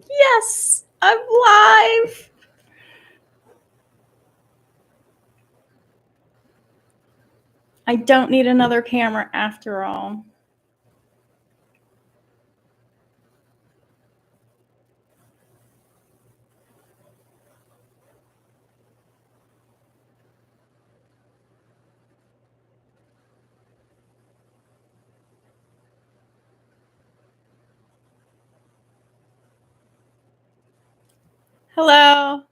Yes, I'm live. I don't need another camera after all. Hello.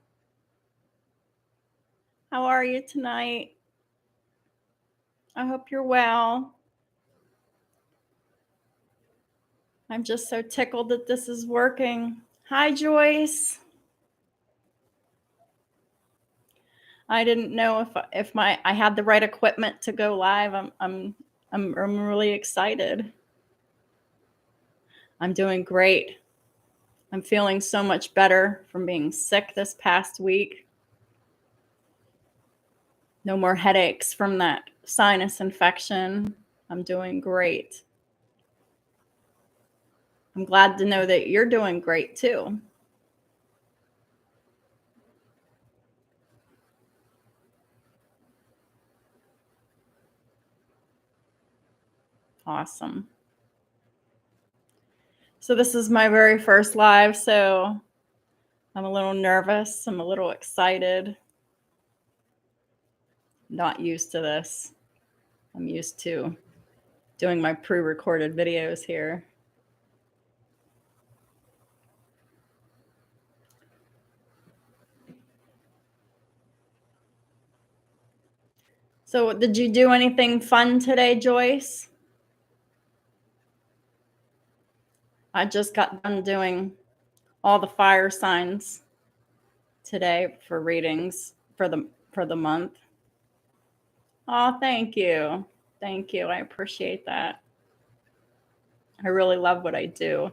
How are you tonight? I hope you're well. I'm just so tickled that this is working. Hi, Joyce. I didn't know if I had the right equipment to go live. I'm really excited. I'm doing great. I'm feeling so much better from being sick this past week. No more headaches from that sinus infection. I'm doing great. I'm glad to know that you're doing great too. Awesome. So this is my very first live, so I'm a little nervous. I'm a little excited. Not used to this. I'm used to doing my pre-recorded videos here. So did you do anything fun today, Joyce? I just got done doing all the fire signs today for readings for the month. Oh, thank you. Thank you. I appreciate that. I really love what I do.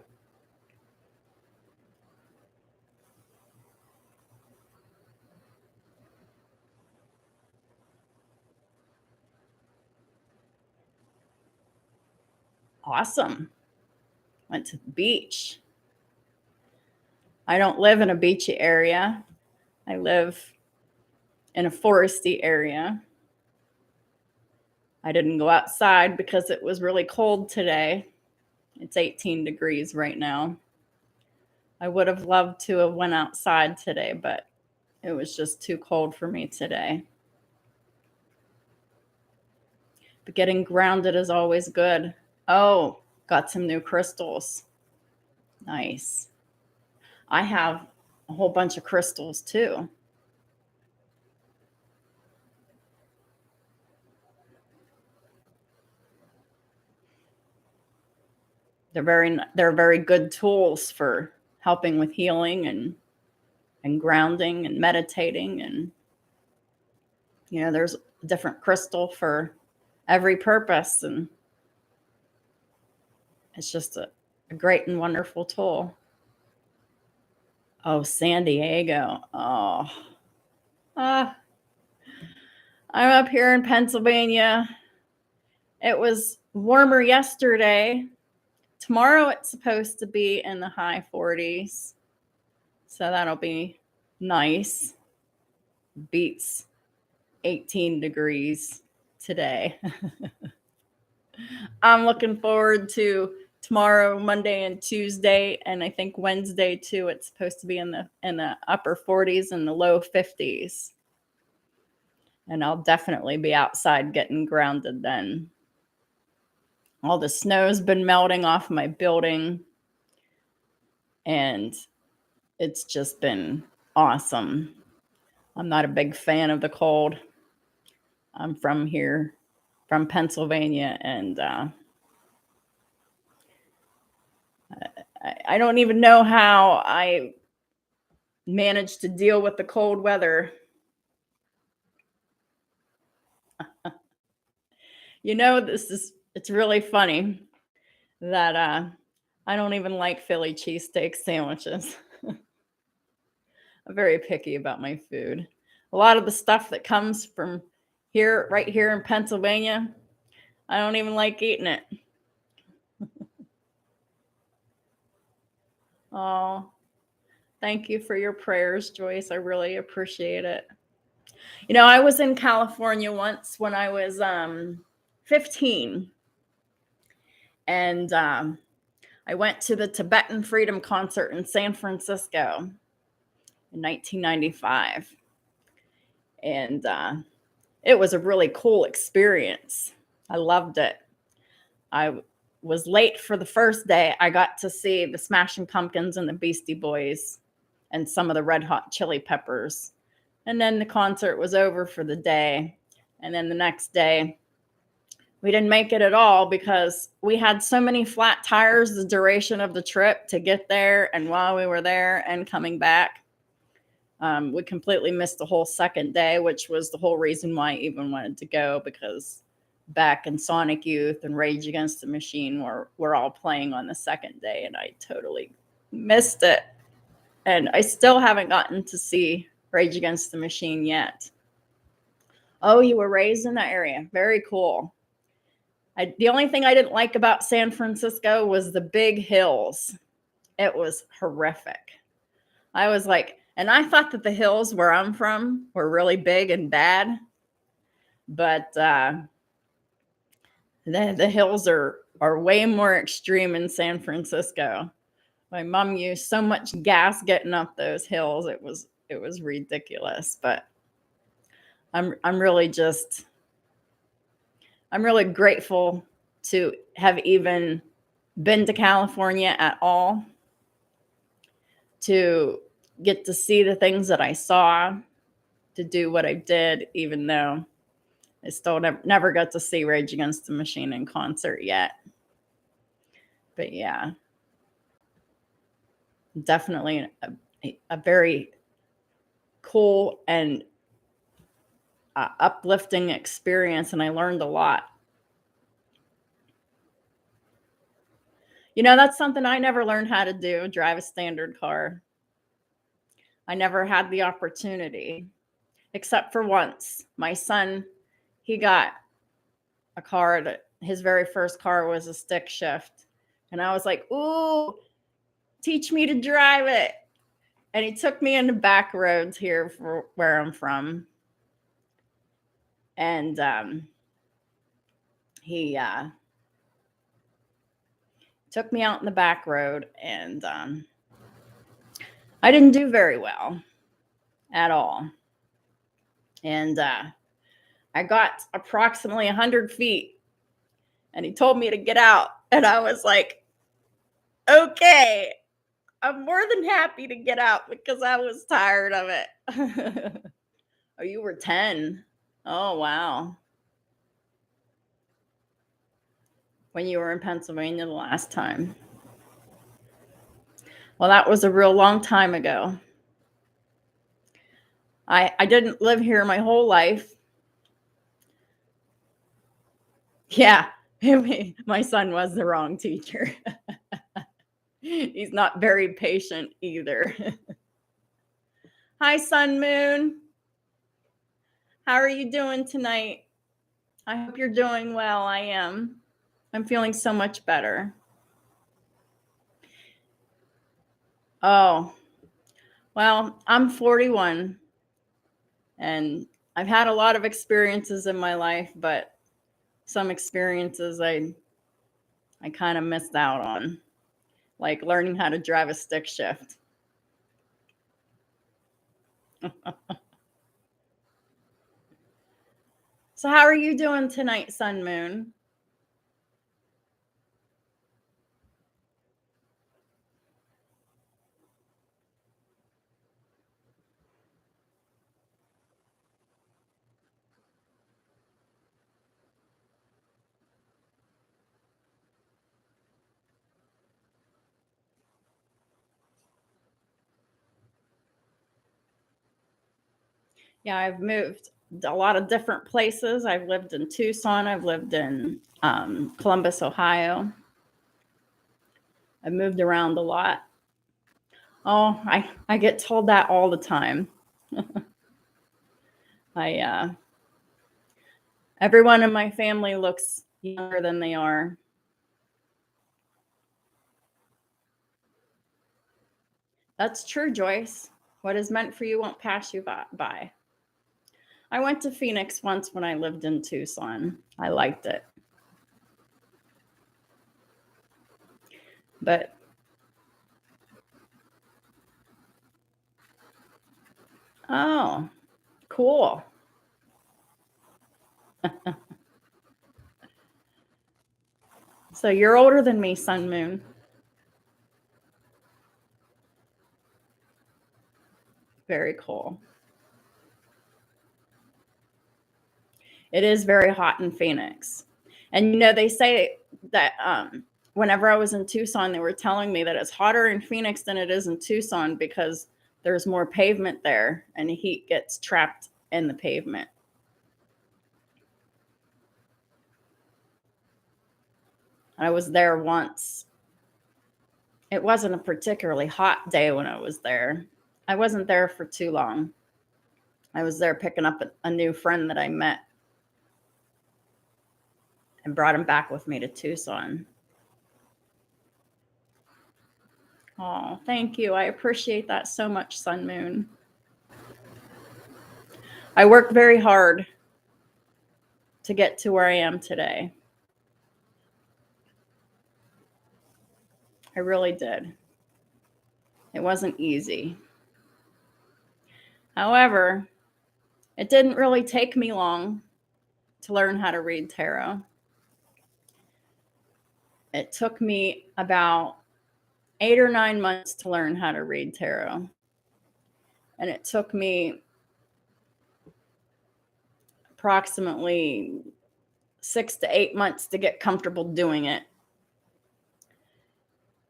Awesome. Went to the beach. I don't live in a beachy area. I live in a foresty area. I didn't go outside because it was really cold today. It's 18 degrees right now. I would have loved to have went outside today, but it was just too cold for me today. But getting grounded is always good. Oh, got some new crystals. Nice. I have a whole bunch of crystals too. They're very good tools for helping with healing and grounding and meditating, and there's a different crystal for every purpose, and it's just a great and wonderful tool. Oh, San Diego. Oh, I'm up here in Pennsylvania. It was warmer yesterday. Tomorrow it's supposed to be in the high 40s. So that'll be nice. Beats 18 degrees today. I'm looking forward to tomorrow, Monday and Tuesday, and I think Wednesday too. It's supposed to be in the upper 40s and the low 50s. And I'll definitely be outside getting grounded then. All the snow's been melting off my building, and it's just been awesome. I'm not a big fan of the cold. I'm from here, from Pennsylvania, and I don't even know how I managed to deal with the cold weather. It's really funny that I don't even like Philly cheesesteak sandwiches. I'm very picky about my food. A lot of the stuff that comes from here, right here in Pennsylvania, I don't even like eating it. Oh, Thank you for your prayers, Joyce. I really appreciate it. You know, I was in California once when I was 15, and I went to the Tibetan Freedom Concert in San Francisco in 1995. And it was a really cool experience. I loved it. I was late for the first day. I got to see the Smashing Pumpkins and the Beastie Boys and some of the Red Hot Chili Peppers. And then the concert was over for the day. And then the next day, we didn't make it at all because we had so many flat tires the duration of the trip to get there and while we were there and coming back. We completely missed the whole second day, which was the whole reason why I even wanted to go, because Beck and Sonic Youth and Rage Against the Machine were all playing on the second day, and I totally missed it. And I still haven't gotten to see Rage Against the Machine yet. Oh, you were raised in that area. Very cool. The only thing I didn't like about San Francisco was the big hills. It was horrific. I was like, and I thought that the hills where I'm from were really big and bad, but the hills are way more extreme in San Francisco. My mom used so much gas getting up those hills. It was ridiculous, but I'm really grateful to have even been to California at all, to get to see the things that I saw, to do what I did, even though I still never got to see Rage Against the Machine in concert yet. But yeah, definitely a very cool and uplifting experience, and I learned a lot. You know, that's something I never learned how to do, drive a standard car. I never had the opportunity, except for once. My son, he got a car that his very first car was a stick shift. And I was like, ooh, teach me to drive it. And he took me into back roads here for where I'm from. And he took me out in the back road, and I didn't do very well at all. And I got approximately 100 feet, and he told me to get out. And I was like, okay, I'm more than happy to get out because I was tired of it. Oh, you were 10. Oh, wow. When you were in Pennsylvania the last time. Well, that was a real long time ago. I didn't live here my whole life. Yeah, my son was the wrong teacher. He's not very patient either. Hi, Sun Moon. How are you doing tonight? I hope you're doing well. I am. I'm feeling so much better. Oh, well, I'm 41, and I've had a lot of experiences in my life, but some experiences I kind of missed out on, like learning how to drive a stick shift. So how are you doing tonight, Sun Moon? Yeah, I've moved a lot of different places. I've lived in Tucson. I've lived in Columbus, Ohio. I've moved around a lot. Oh, I get told that all the time. Everyone in my family looks younger than they are. That's true, Joyce. What is meant for you won't pass you by. I went to Phoenix once when I lived in Tucson. I liked it. But oh, cool. So you're older than me, Sun Moon. Very cool. It is very hot in Phoenix. And you know, they say that whenever I was in Tucson, they were telling me that it's hotter in Phoenix than it is in Tucson because there's more pavement there and the heat gets trapped in the pavement. I was there once. It wasn't a particularly hot day when I was there. I wasn't there for too long. I was there picking up a new friend that I met and brought him back with me to Tucson. Oh, thank you. I appreciate that so much, Sun Moon. I worked very hard to get to where I am today. I really did. It wasn't easy. However, it didn't really take me long to learn how to read tarot. It took me about 8 or 9 months to learn how to read tarot. And it took me approximately 6 to 8 months to get comfortable doing it.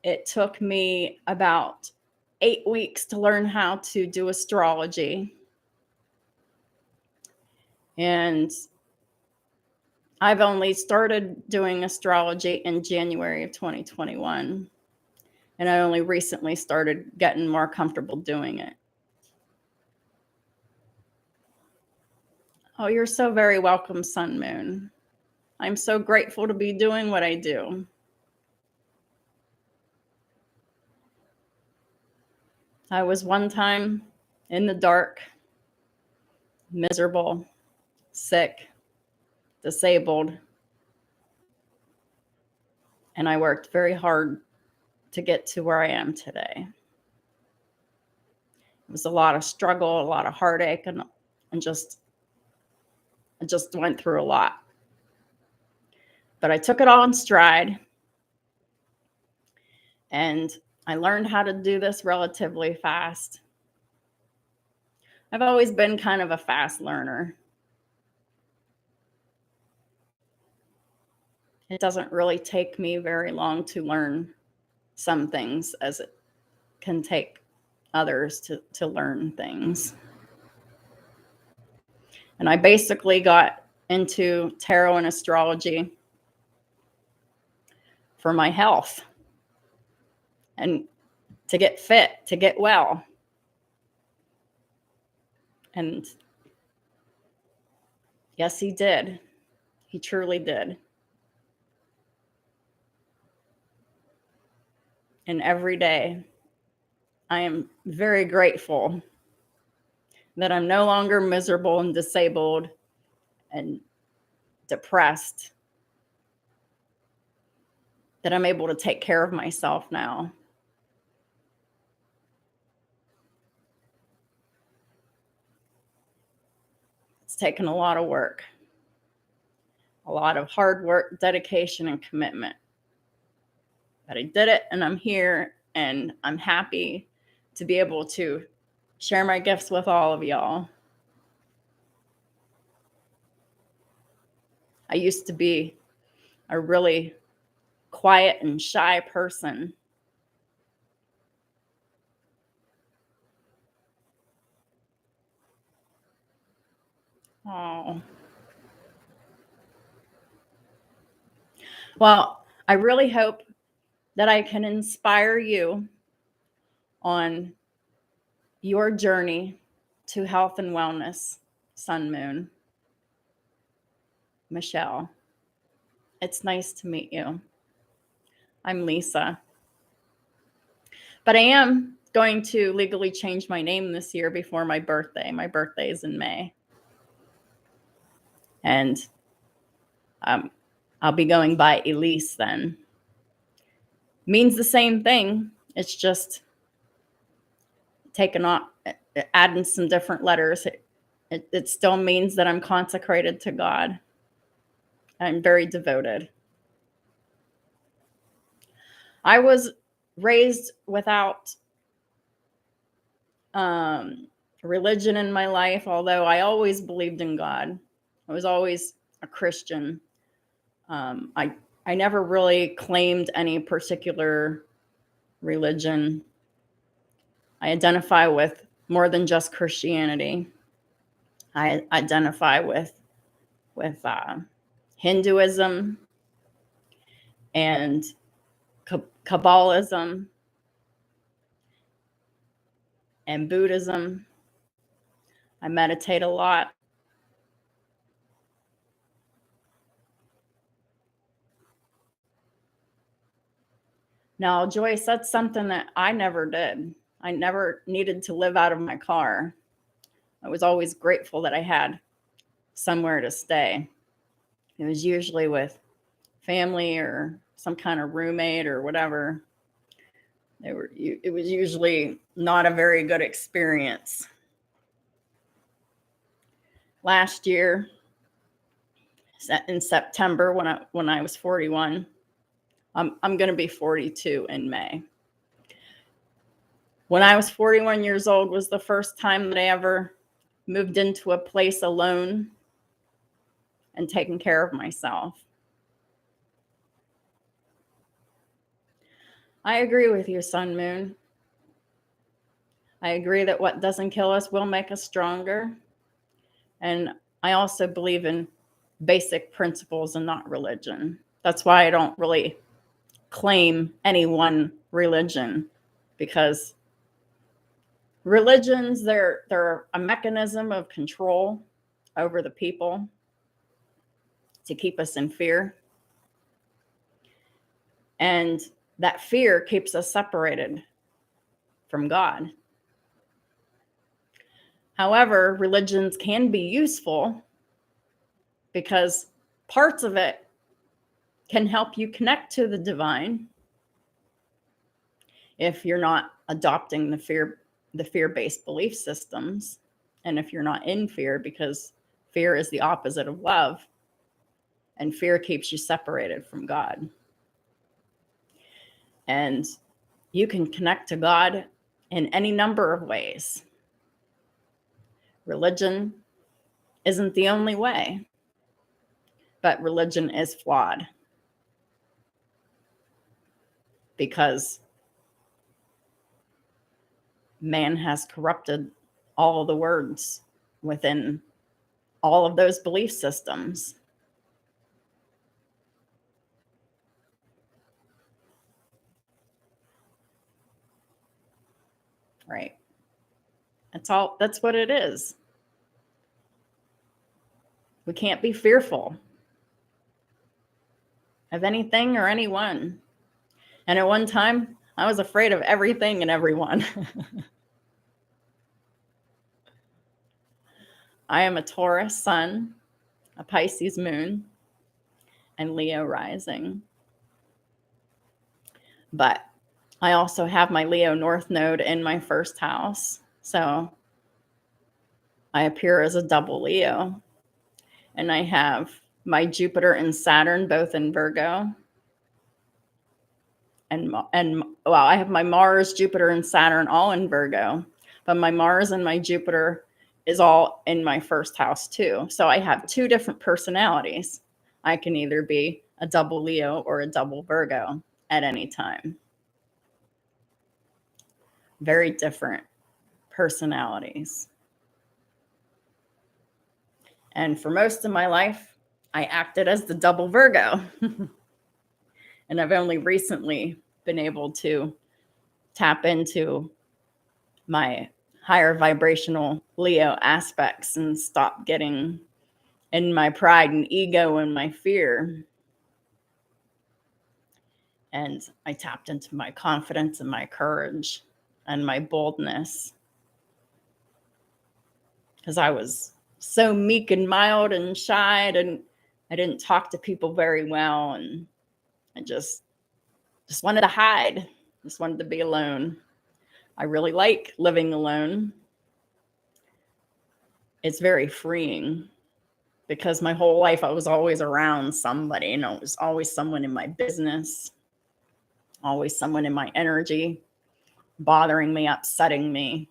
It took me about 8 weeks to learn how to do astrology. And I've only started doing astrology in January of 2021. And I only recently started getting more comfortable doing it. Oh, you're so very welcome, Sun Moon. I'm so grateful to be doing what I do. I was one time in the dark, miserable, sick, disabled, and I worked very hard to get to where I am today. It was a lot of struggle, a lot of heartache, and I just went through a lot. But I took it all in stride, and I learned how to do this relatively fast. I've always been kind of a fast learner. It doesn't really take me very long to learn some things as it can take others to learn things. And I basically got into tarot and astrology for my health and to get fit, to get well. And yes, he did. He truly did. And every day, I am very grateful that I'm no longer miserable and disabled and depressed, that I'm able to take care of myself now. It's taken a lot of work, a lot of hard work, dedication, and commitment. But I did it, and I'm here, and I'm happy to be able to share my gifts with all of y'all. I used to be a really quiet and shy person. Oh. Well, I really hope that I can inspire you on your journey to health and wellness, Sun Moon. Michelle, it's nice to meet you. I'm Lisa. But I am going to legally change my name this year before my birthday. My birthday is in May. And I'll be going by Elise then. Means the same thing. It's just taken off, adding some different letters. It still means that I'm consecrated to God. I'm very devoted. I was raised without religion in my life, although I always believed in God. I was always a Christian. I never really claimed any particular religion. I identify with more than just Christianity. I identify with Hinduism and Kabbalism and Buddhism. I meditate a lot. Now, Joyce, that's something that I never did. I never needed to live out of my car. I was always grateful that I had somewhere to stay. It was usually with family or some kind of roommate or whatever. It was usually not a very good experience. Last year, in September, when I was 41, I'm going to be 42 in May. When I was 41 years old was the first time that I ever moved into a place alone and taken care of myself. I agree with you, Sun Moon. I agree that what doesn't kill us will make us stronger. And I also believe in basic principles and not religion. That's why I don't really claim any one religion, because religions, they're a mechanism of control over the people to keep us in fear. And that fear keeps us separated from God. However, religions can be useful because parts of it can help you connect to the divine if you're not adopting the fear-based belief systems, and if you're not in fear, because fear is the opposite of love, and fear keeps you separated from God. And you can connect to God in any number of ways. Religion isn't the only way, but religion is flawed because man has corrupted all of the words within all of those belief systems. Right. That's what it is. We can't be fearful of anything or anyone. And at one time, I was afraid of everything and everyone. I am a Taurus sun, a Pisces moon, and Leo rising. But I also have my Leo North Node in my first house. So I appear as a double Leo. And I have my Jupiter and Saturn both in Virgo. And well, I have my Mars, Jupiter, and Saturn all in Virgo. But my Mars and my Jupiter is all in my first house too. So I have two different personalities. I can either be a double Leo or a double Virgo at any time. Very different personalities. And for most of my life, I acted as the double Virgo. And I've only recently been able to tap into my higher vibrational Leo aspects and stop getting in my pride and ego and my fear. And I tapped into my confidence and my courage. and my boldness, because I was so meek and mild and shy, and I didn't talk to people very well, and I just wanted to hide, just wanted to be alone. I really like living alone. It's very freeing, because my whole life I was always around somebody, and it was always someone in my business, always someone in my energy, bothering me, upsetting me.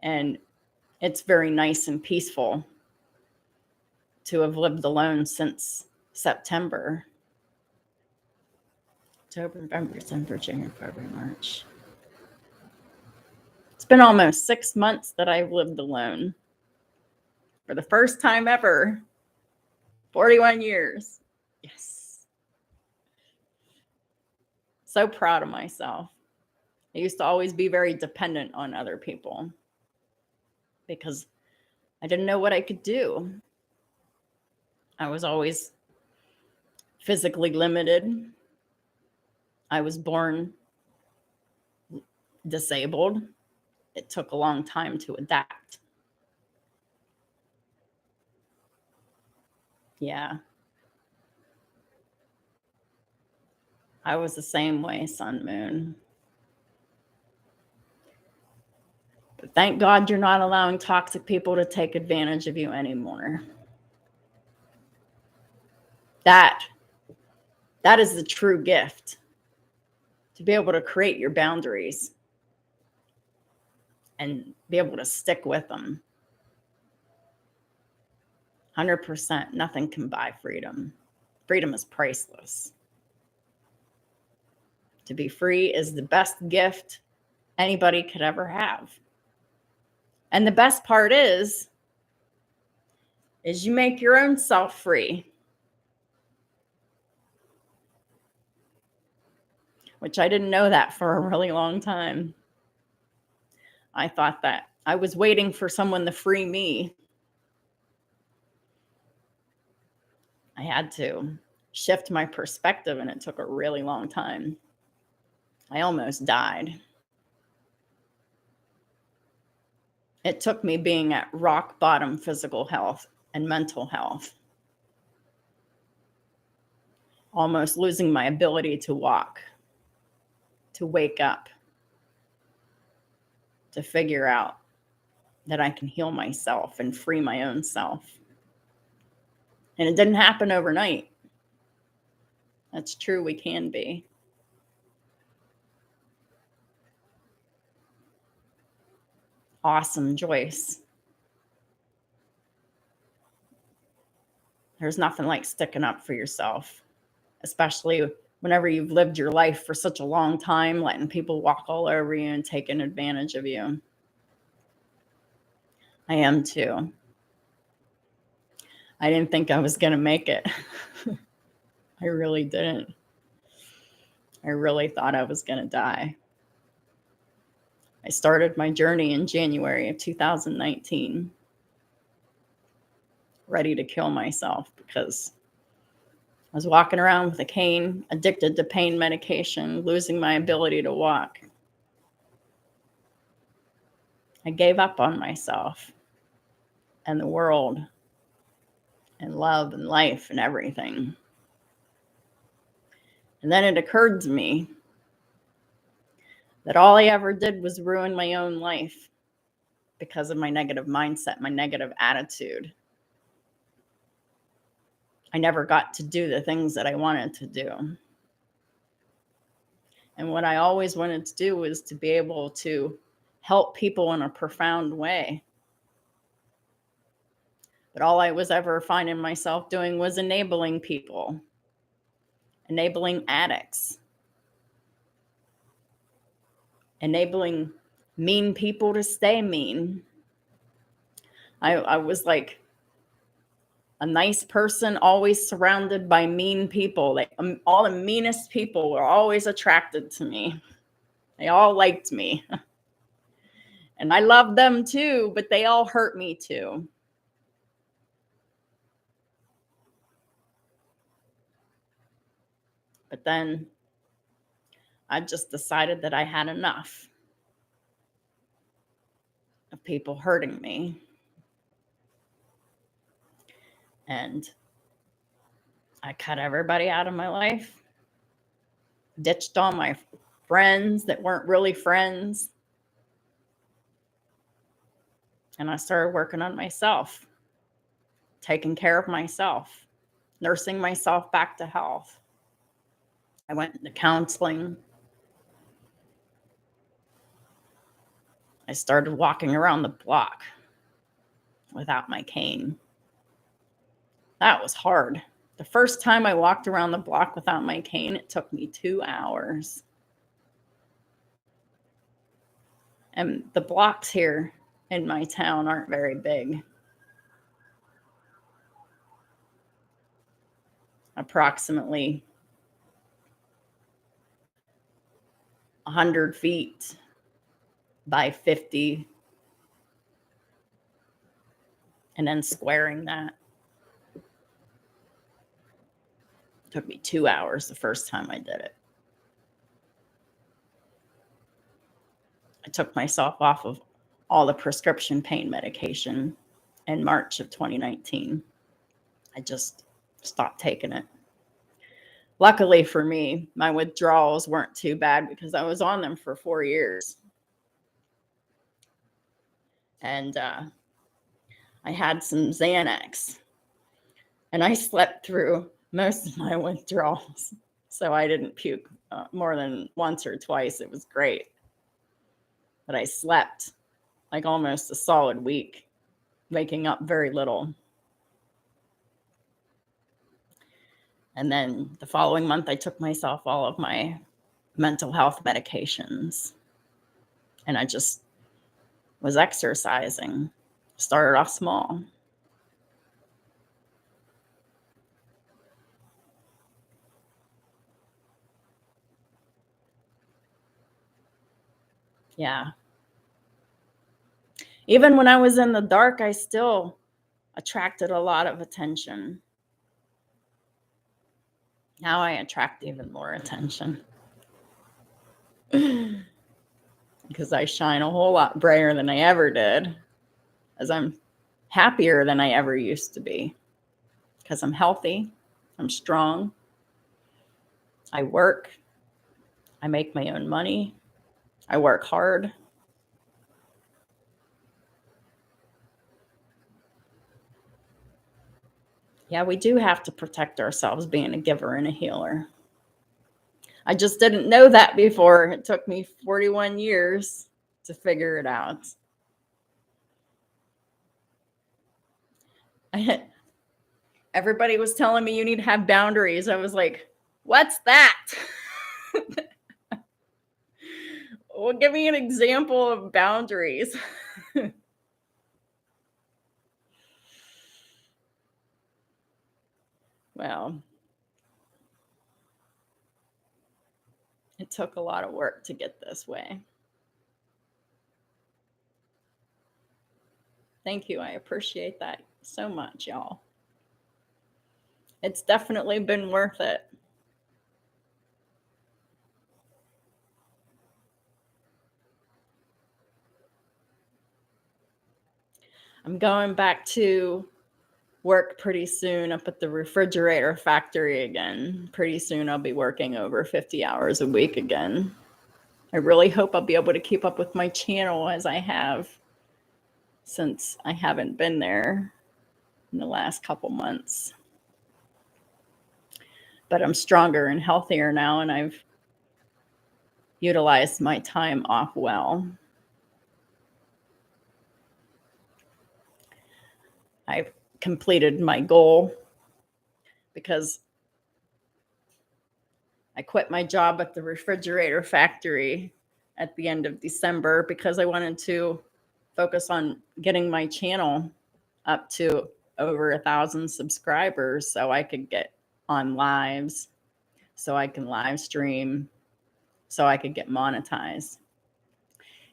And it's very nice and peaceful to have lived alone since September. October, November, December, January, February, March. It's been almost 6 months that I've lived alone. For the first time ever. 41 years. Yes. So proud of myself. I used to always be very dependent on other people because I didn't know what I could do. I was always physically limited. I was born disabled. It took a long time to adapt. Yeah. I was the same way, Sun Moon. But thank God you're not allowing toxic people to take advantage of you anymore. That is the true gift, to be able to create your boundaries and be able to stick with them. 100%, nothing can buy freedom. Freedom is priceless. To be free is the best gift anybody could ever have. And the best part is you make your own self free, which I didn't know that for a really long time. I thought that I was waiting for someone to free me. I had to shift my perspective, and it took a really long time. I almost died. It took me being at rock bottom physical health and mental health, almost losing my ability to walk, to wake up, to figure out that I can heal myself and free my own self. And it didn't happen overnight. That's true, we can be. Awesome, Joyce. There's nothing like sticking up for yourself, especially whenever you've lived your life for such a long time, letting people walk all over you and taking advantage of you. I am too. I didn't think I was going to make it. I really didn't. I really thought I was going to die. I started my journey in January of 2019, ready to kill myself because I was walking around with a cane, addicted to pain medication, losing my ability to walk. I gave up on myself and the world and love and life and everything. And then it occurred to me that all I ever did was ruin my own life because of my negative mindset, my negative attitude. I never got to do the things that I wanted to do. And what I always wanted to do was to be able to help people in a profound way. But all I was ever finding myself doing was enabling people, enabling addicts, enabling mean people to stay mean. I was like a nice person, always surrounded by mean people. Like all the meanest people were always attracted to me. They all liked me. And I loved them too, but they all hurt me too. But then I just decided that I had enough of people hurting me. And I cut everybody out of my life, ditched all my friends that weren't really friends. And I started working on myself, taking care of myself, nursing myself back to health. I went into counseling. I started walking around the block without my cane. That was hard. The first time I walked around the block without my cane, it took me 2 hours. And the blocks here in my town aren't very big. Approximately 100 feet by 50. And then squaring that. It took me 2 hours the first time I did it. I took myself off of all the prescription pain medication in March of 2019. I just stopped taking it. Luckily for me, my withdrawals weren't too bad because I was on them for 4 years. And I had some Xanax. And I slept through most of my withdrawals. So I didn't puke more than once or twice. It was great. But I slept like almost a solid week, waking up very little. And then the following month, I took myself all of my mental health medications. And I just was exercising. Started off small. Yeah. Even when I was in the dark, I still attracted a lot of attention. Now I attract even more attention. Because I shine a whole lot brighter than I ever did. As I'm happier than I ever used to be. Because I'm healthy. I'm strong. I work. I make my own money. I work hard. Yeah, we do have to protect ourselves being a giver and a healer. I just didn't know that before. It took me 41 years to figure it out. Everybody was telling me you need to have boundaries. I was like, what's that? Well, give me an example of boundaries. Well, it took a lot of work to get this way. Thank you. I appreciate that so much, y'all. It's definitely been worth it. I'm going back to work pretty soon up at the refrigerator factory again. Pretty soon I'll be working over 50 hours a week again. I really hope I'll be able to keep up with my channel as I have since I haven't been there in the last couple months. But I'm stronger and healthier now, and I've utilized my time off well. I've completed my goal because I quit my job at the refrigerator factory at the end of December because I wanted to focus on getting my channel up to over 1,000 subscribers so I could get on lives, so I can live stream, so I could get monetized.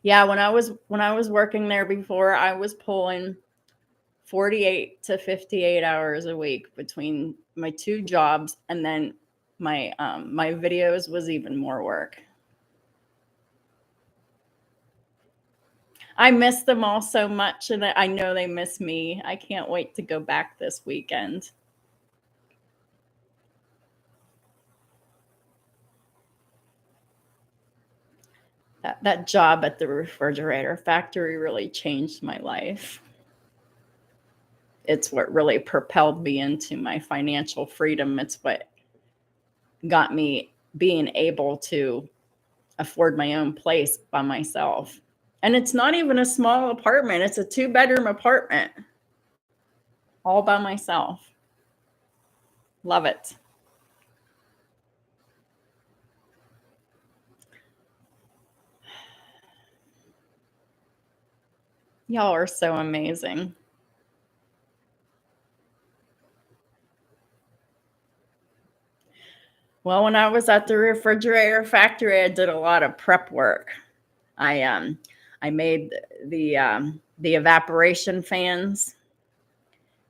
Yeah, when I was working there before, I was pulling 48 to 58 hours a week between my two jobs, and then my videos was even more work. I miss them all so much, and I know they miss me. I can't wait to go back this weekend. That job at the refrigerator factory really changed my life. It's what really propelled me into my financial freedom. It's what got me being able to afford my own place by myself. And it's not even a small apartment, it's a 2-bedroom apartment all by myself. Love it. Y'all are so amazing. Well, when I was at the refrigerator factory, I did a lot of prep work. I made the evaporation fans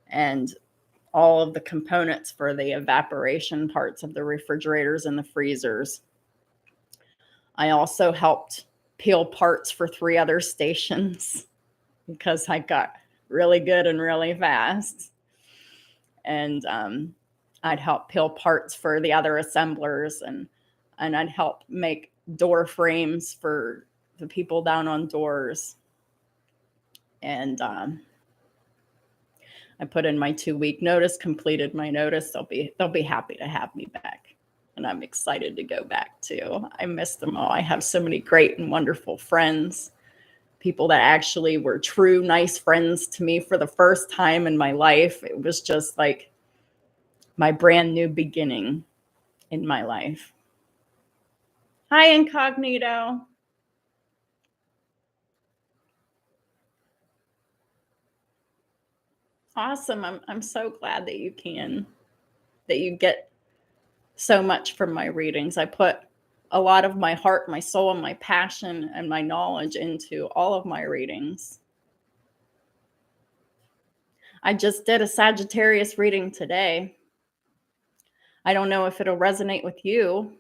and all of the components for the evaporation parts of the refrigerators and the freezers. I also helped peel parts for 3 other stations because I got really good and really fast. And I'd help peel parts for the other assemblers, and I'd help make door frames for the people down on doors. And I put in my 2-week notice, completed my notice. They'll be happy to have me back. And I'm excited to go back too. I miss them all. I have so many great and wonderful friends, people that actually were true, nice friends to me for the first time in my life. It was just like my brand new beginning in my life. Hi, Incognito. Awesome. I'm so glad that you get so much from my readings. I put a lot of my heart, my soul, and my passion and my knowledge into all of my readings. I just did a Sagittarius reading today. I don't know if it'll resonate with you.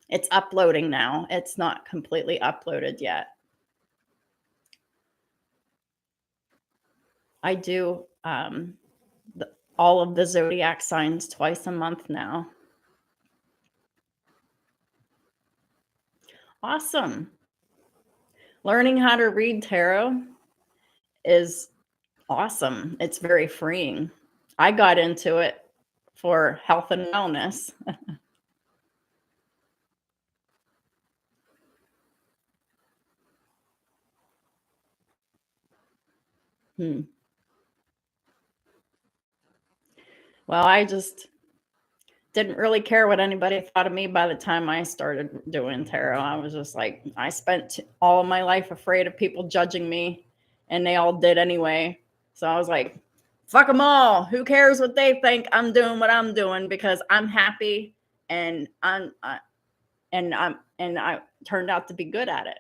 It's uploading now. It's not completely uploaded yet. I do all of the zodiac signs twice a month now. Awesome. Learning how to read tarot is awesome. It's very freeing. I got into it for health and wellness. Well, I just didn't really care what anybody thought of me by the time I started doing tarot. I was just like, I spent all of my life afraid of people judging me, and they all did anyway. So I was like, fuck them all. Who cares what they think? I'm doing what I'm doing because I'm happy, and I turned out to be good at it.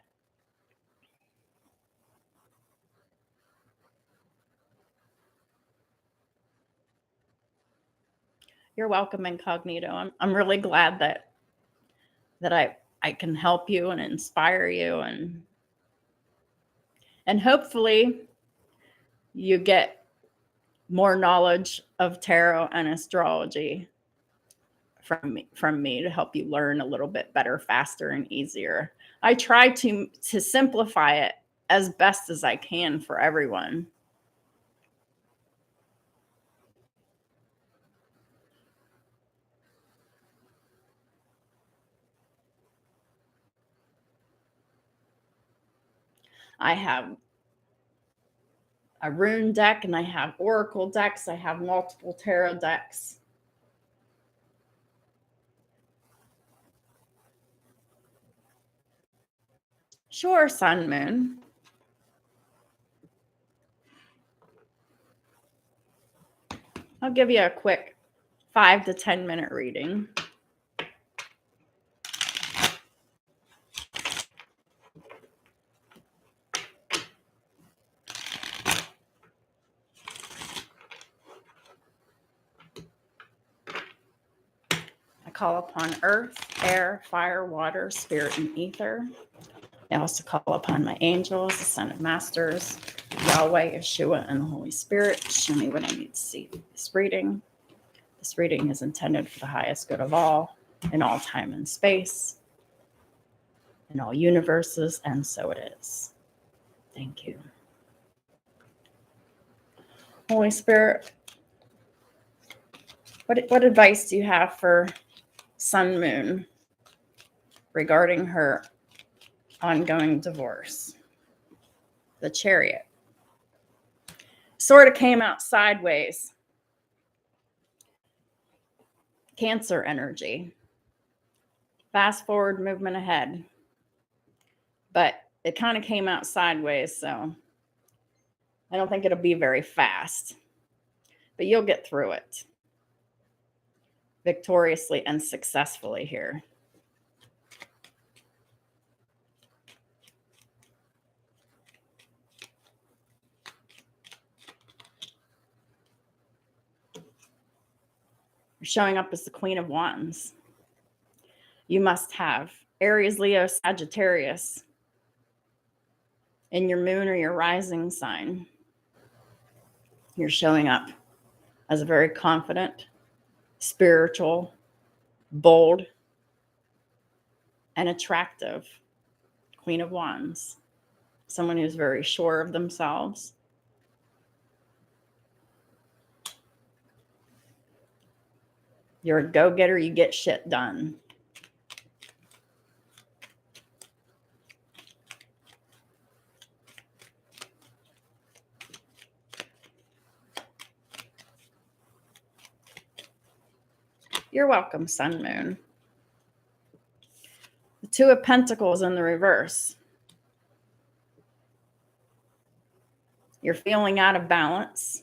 You're welcome, Incognito. I'm really glad that I can help you and inspire you, and hopefully you get more knowledge of tarot and astrology from me to help you learn a little bit better, faster, and easier. I try to simplify it as best as I can for everyone. I have a rune deck, and I have oracle decks. I have multiple tarot decks. Sure, Sun Moon. I'll give you a quick 5 to 10 minute reading. I call upon earth, air, fire, water, spirit, and ether. I also call upon my angels, the Son of Masters, Yahweh, Yeshua, and the Holy Spirit. Show me what I need to see for this reading. This reading is intended for the highest good of all, in all time and space, in all universes, and so it is. Thank you. Holy Spirit, what advice do you have for Sun Moon regarding her ongoing divorce? The Chariot sort of came out sideways. Cancer energy. Fast forward, movement ahead. But it kind of came out sideways, so I don't think it'll be very fast. But you'll get through it victoriously and successfully here. You're showing up as the Queen of Wands. You must have Aries, Leo, Sagittarius in your moon or your rising sign. You're showing up as a very confident, spiritual, bold, and attractive Queen of Wands. Someone who's very sure of themselves. You're a go-getter. You get shit done. You're welcome, Sun Moon. The Two of Pentacles in the reverse. You're feeling out of balance.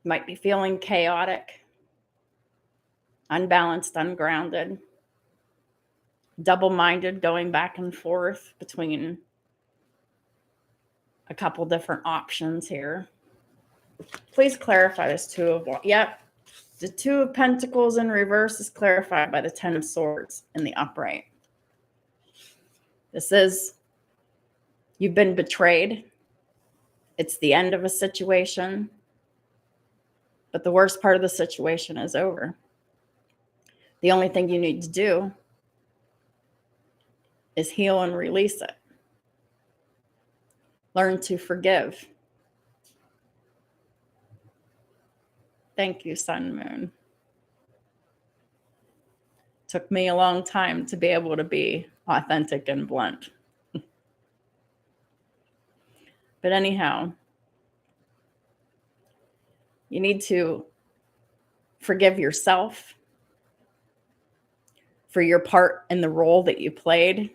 Might be feeling chaotic, unbalanced, ungrounded, double-minded, going back and forth between a couple different options here. Please clarify this Two of Wands. Yep. The Two of Pentacles in reverse is clarified by the Ten of Swords in the upright. This is, you've been betrayed. It's the end of a situation. But the worst part of the situation is over. The only thing you need to do is heal and release it. Learn to forgive. Thank you, Sun Moon. Took me a long time to be able to be authentic and blunt. But anyhow, you need to forgive yourself for your part in the role that you played.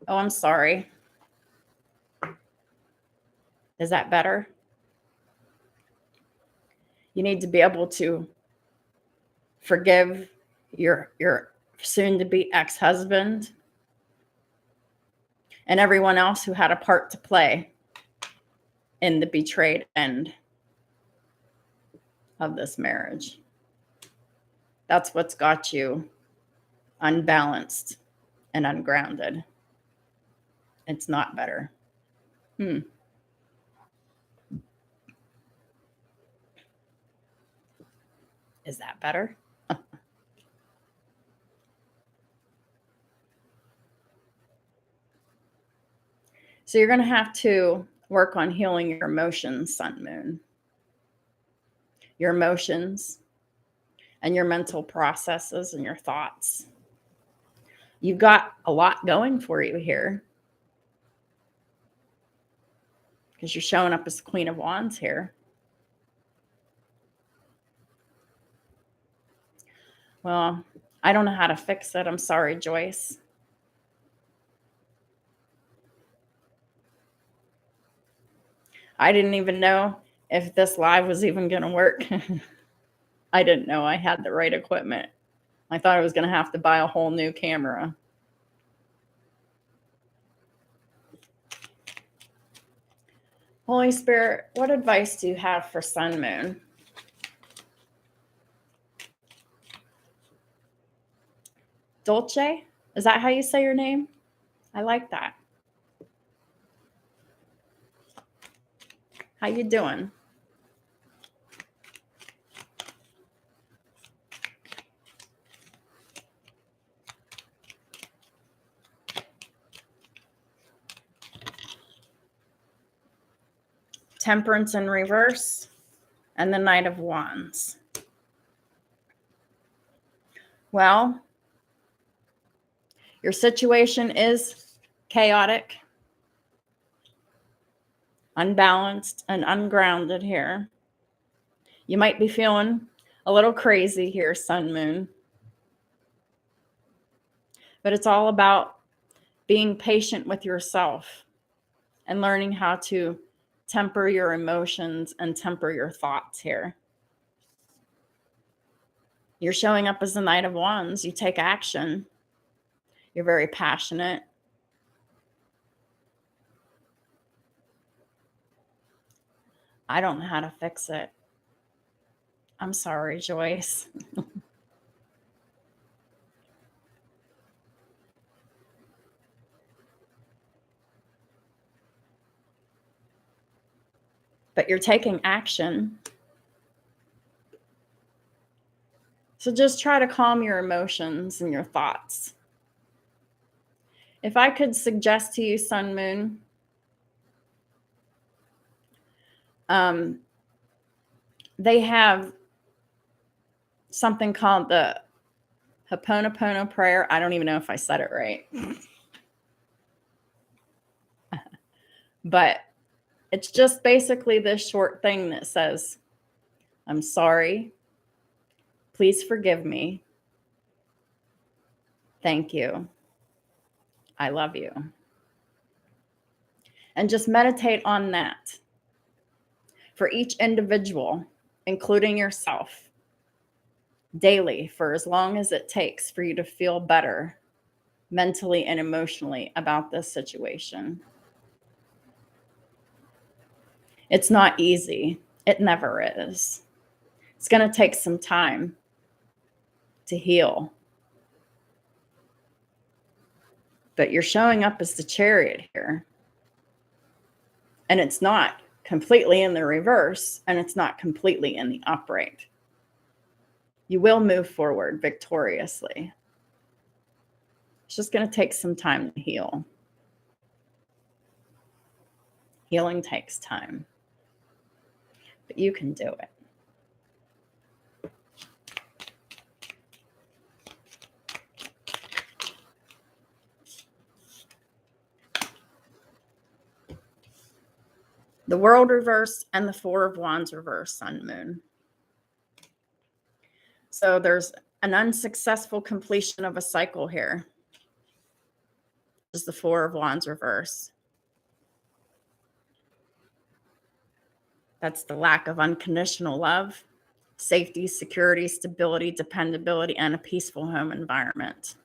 Oh, I'm sorry. Is that better? You need to be able to forgive your soon-to-be ex-husband and everyone else who had a part to play in the betrayed end of this marriage. That's what's got you unbalanced and ungrounded. It's not better. Is that better? So you're going to have to work on healing your emotions, Sun Moon. Your emotions and your mental processes and your thoughts. You've got a lot going for you here because you're showing up as the Queen of Wands here. Well, I don't know how to fix it. I'm sorry, Joyce. I didn't even know if this live was even going to work. I didn't know I had the right equipment. I thought I was going to have to buy a whole new camera. Holy Spirit, what advice do you have for Sun Moon? Dolce? Is that how you say your name? I like that. How you doing? Temperance in reverse and the Knight of Wands. Well, your situation is chaotic, unbalanced, and ungrounded here. You might be feeling a little crazy here, Sun, Moon. But it's all about being patient with yourself and learning how to temper your emotions and temper your thoughts here. You're showing up as the Knight of Wands. You take action. You're very passionate. I don't know how to fix it. I'm sorry, Joyce. But you're taking action. So just try to calm your emotions and your thoughts. If I could suggest to you, Sun, Moon, they have something called the Haponapono Prayer. I don't even know if I said it right. But it's just basically this short thing that says, I'm sorry. Please forgive me. Thank you. I love you. And just meditate on that for each individual, including yourself, daily for as long as it takes for you to feel better mentally and emotionally about this situation. It's not easy. It never is. It's going to take some time to heal. But you're showing up as the Chariot here. And it's not completely in the reverse, and it's not completely in the upright. You will move forward victoriously. It's just going to take some time to heal. Healing takes time. But you can do it. The World reverse and the Four of Wands reverse, Sun, Moon. So there's an unsuccessful completion of a cycle here. This is the Four of Wands reverse. That's the lack of unconditional love, safety, security, stability, dependability, and a peaceful home environment.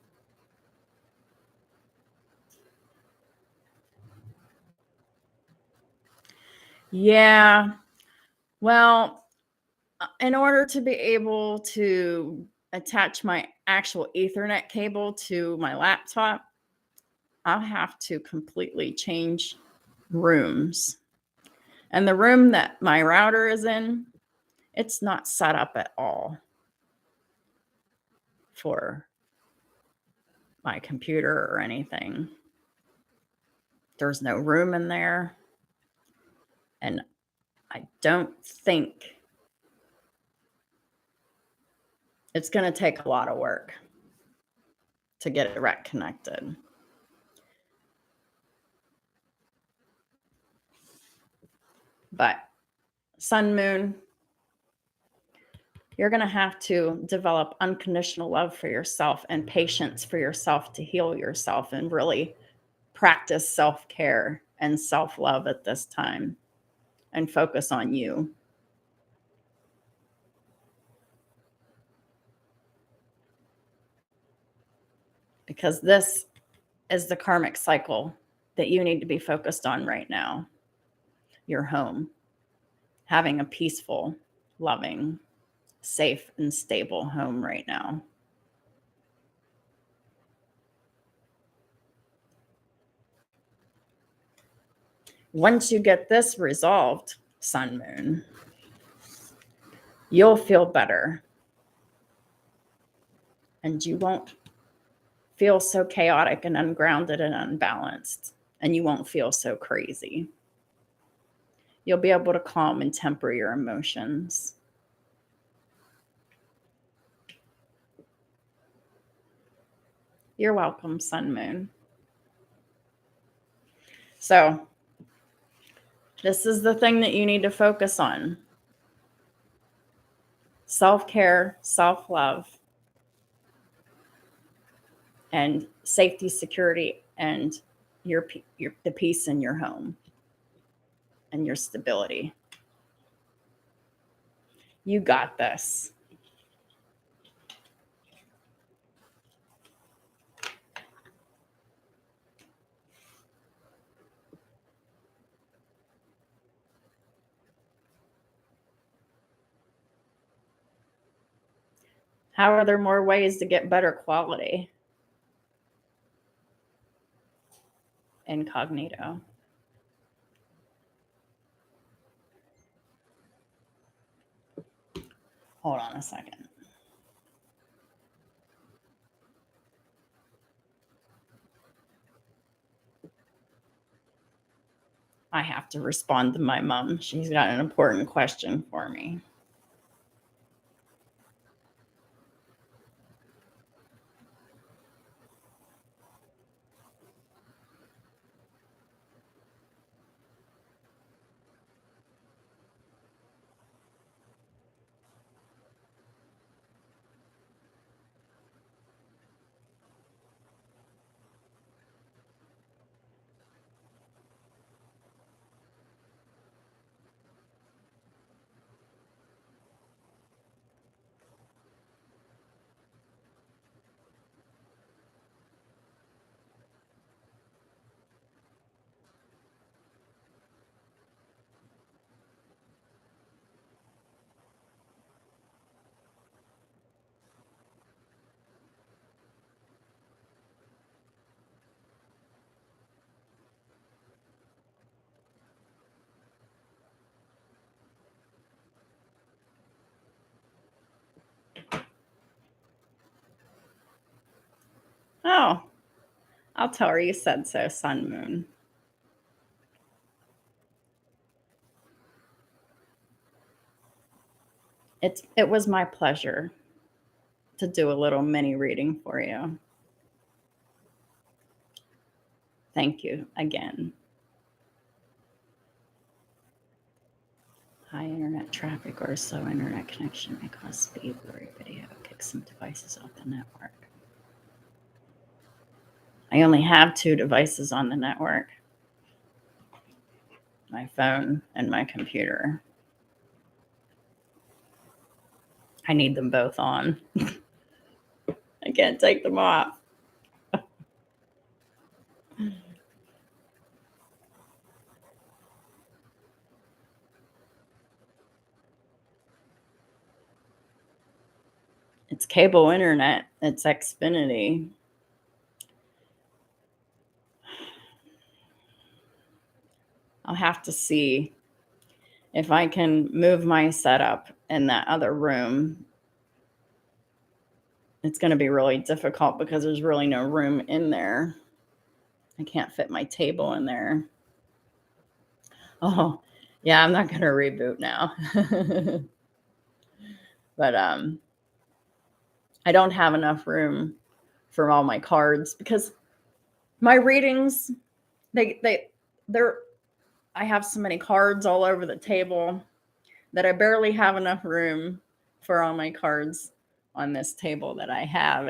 Yeah. Well, in order to be able to attach my actual Ethernet cable to my laptop, I'll have to completely change rooms. And the room that my router is in, it's not set up at all for my computer or anything. There's no room in there. And I don't think it's going to take a lot of work to get it reconnected. But Sun, Moon, you're going to have to develop unconditional love for yourself and patience for yourself to heal yourself and really practice self-care and self-love at this time and focus on you. Because this is the karmic cycle that you need to be focused on right now. Your home, having a peaceful, loving, safe, and stable home right now. Once you get this resolved, Sun Moon, you'll feel better. And you won't feel so chaotic and ungrounded and unbalanced. And you won't feel so crazy. You'll be able to calm and temper your emotions. You're welcome, Sun Moon. So, this is the thing that you need to focus on. Self-care, self-love, and safety, security, and the peace in your home and your stability. You got this. How are there more ways to get better quality? Incognito. Hold on a second. I have to respond to my mom. She's got an important question for me. Oh, I'll tell her you said so, Sun Moon. It was my pleasure to do a little mini reading for you. Thank you again. High internet traffic or slow internet connection may cause speed, blurry video, kick some devices off the network. I only have 2 devices on the network. My phone and my computer. I need them both on. I can't take them off. It's cable internet. It's Xfinity. I'll have to see if I can move my setup in that other room. It's going to be really difficult because there's really no room in there. I can't fit my table in there. Oh, yeah, I'm not going to reboot now. But I don't have enough room for all my cards because my readings, they're I have so many cards all over the table that I barely have enough room for all my cards on this table that I have.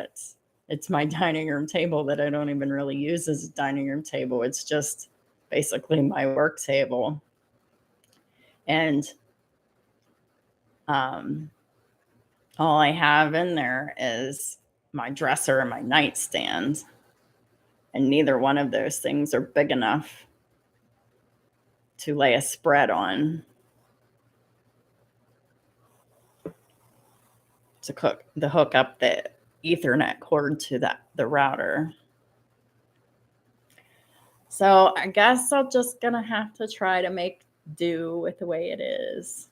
It's my dining room table that I don't even really use as a dining room table. It's just basically my work table. And all I have in there is my dresser and my nightstand. And neither one of those things are big enough to lay a spread on to hook up the Ethernet cord to the router. So I guess I'm just going to have to try to make do with the way it is.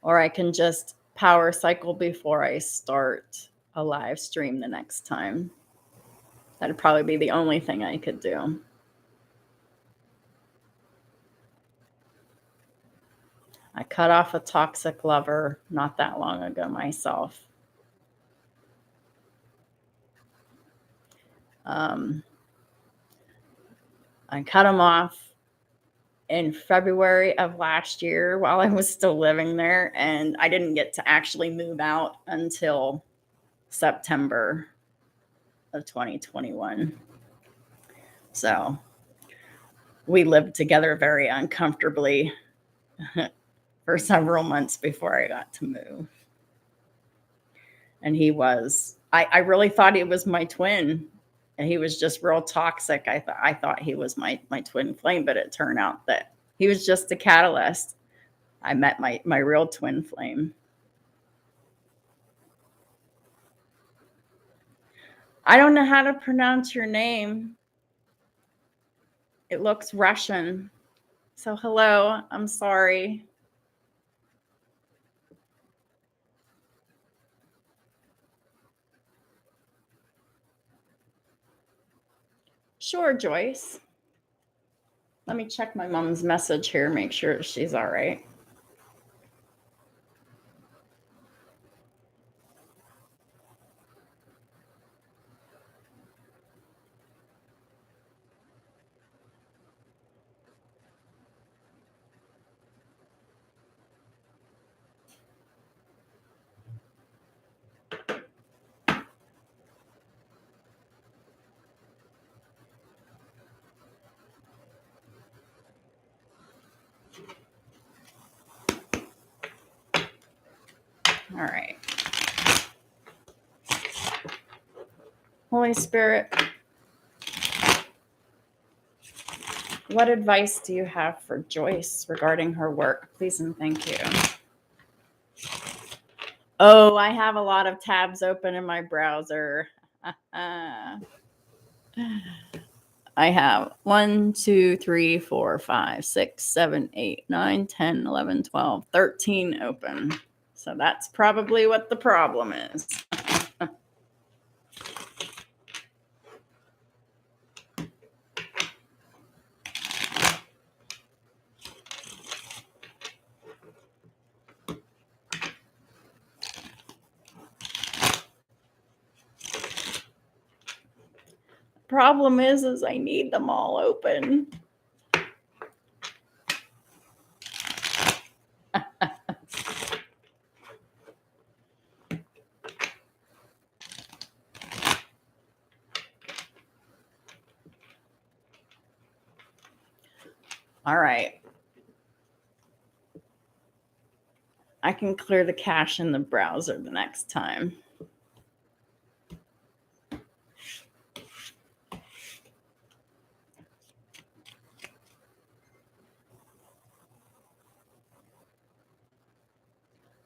Or I can just power cycle before I start a live stream the next time. That'd probably be the only thing I could do. I cut off a toxic lover not that long ago myself. I cut him off in February of last year while I was still living there, and I didn't get to actually move out until September of 2021. So we lived together very uncomfortably for several months before I got to move. And I really thought he was my twin. And he was just real toxic. I thought he was my twin flame, but it turned out that he was just a catalyst. I met my real twin flame. I don't know how to pronounce your name. It looks Russian. So hello, I'm sorry. Sure, Joyce. Let me check my mom's message here, make sure she's all right. All right. Holy Spirit, what advice do you have for Joyce regarding her work? Please and thank you. Oh, I have a lot of tabs open in my browser. I have 1, 2, 3, 4, 5, 6, 7, 8, 9, 10, 11, 12, 13 open. So that's probably what the problem is. Problem is I need them all open. All right. I can clear the cache in the browser the next time.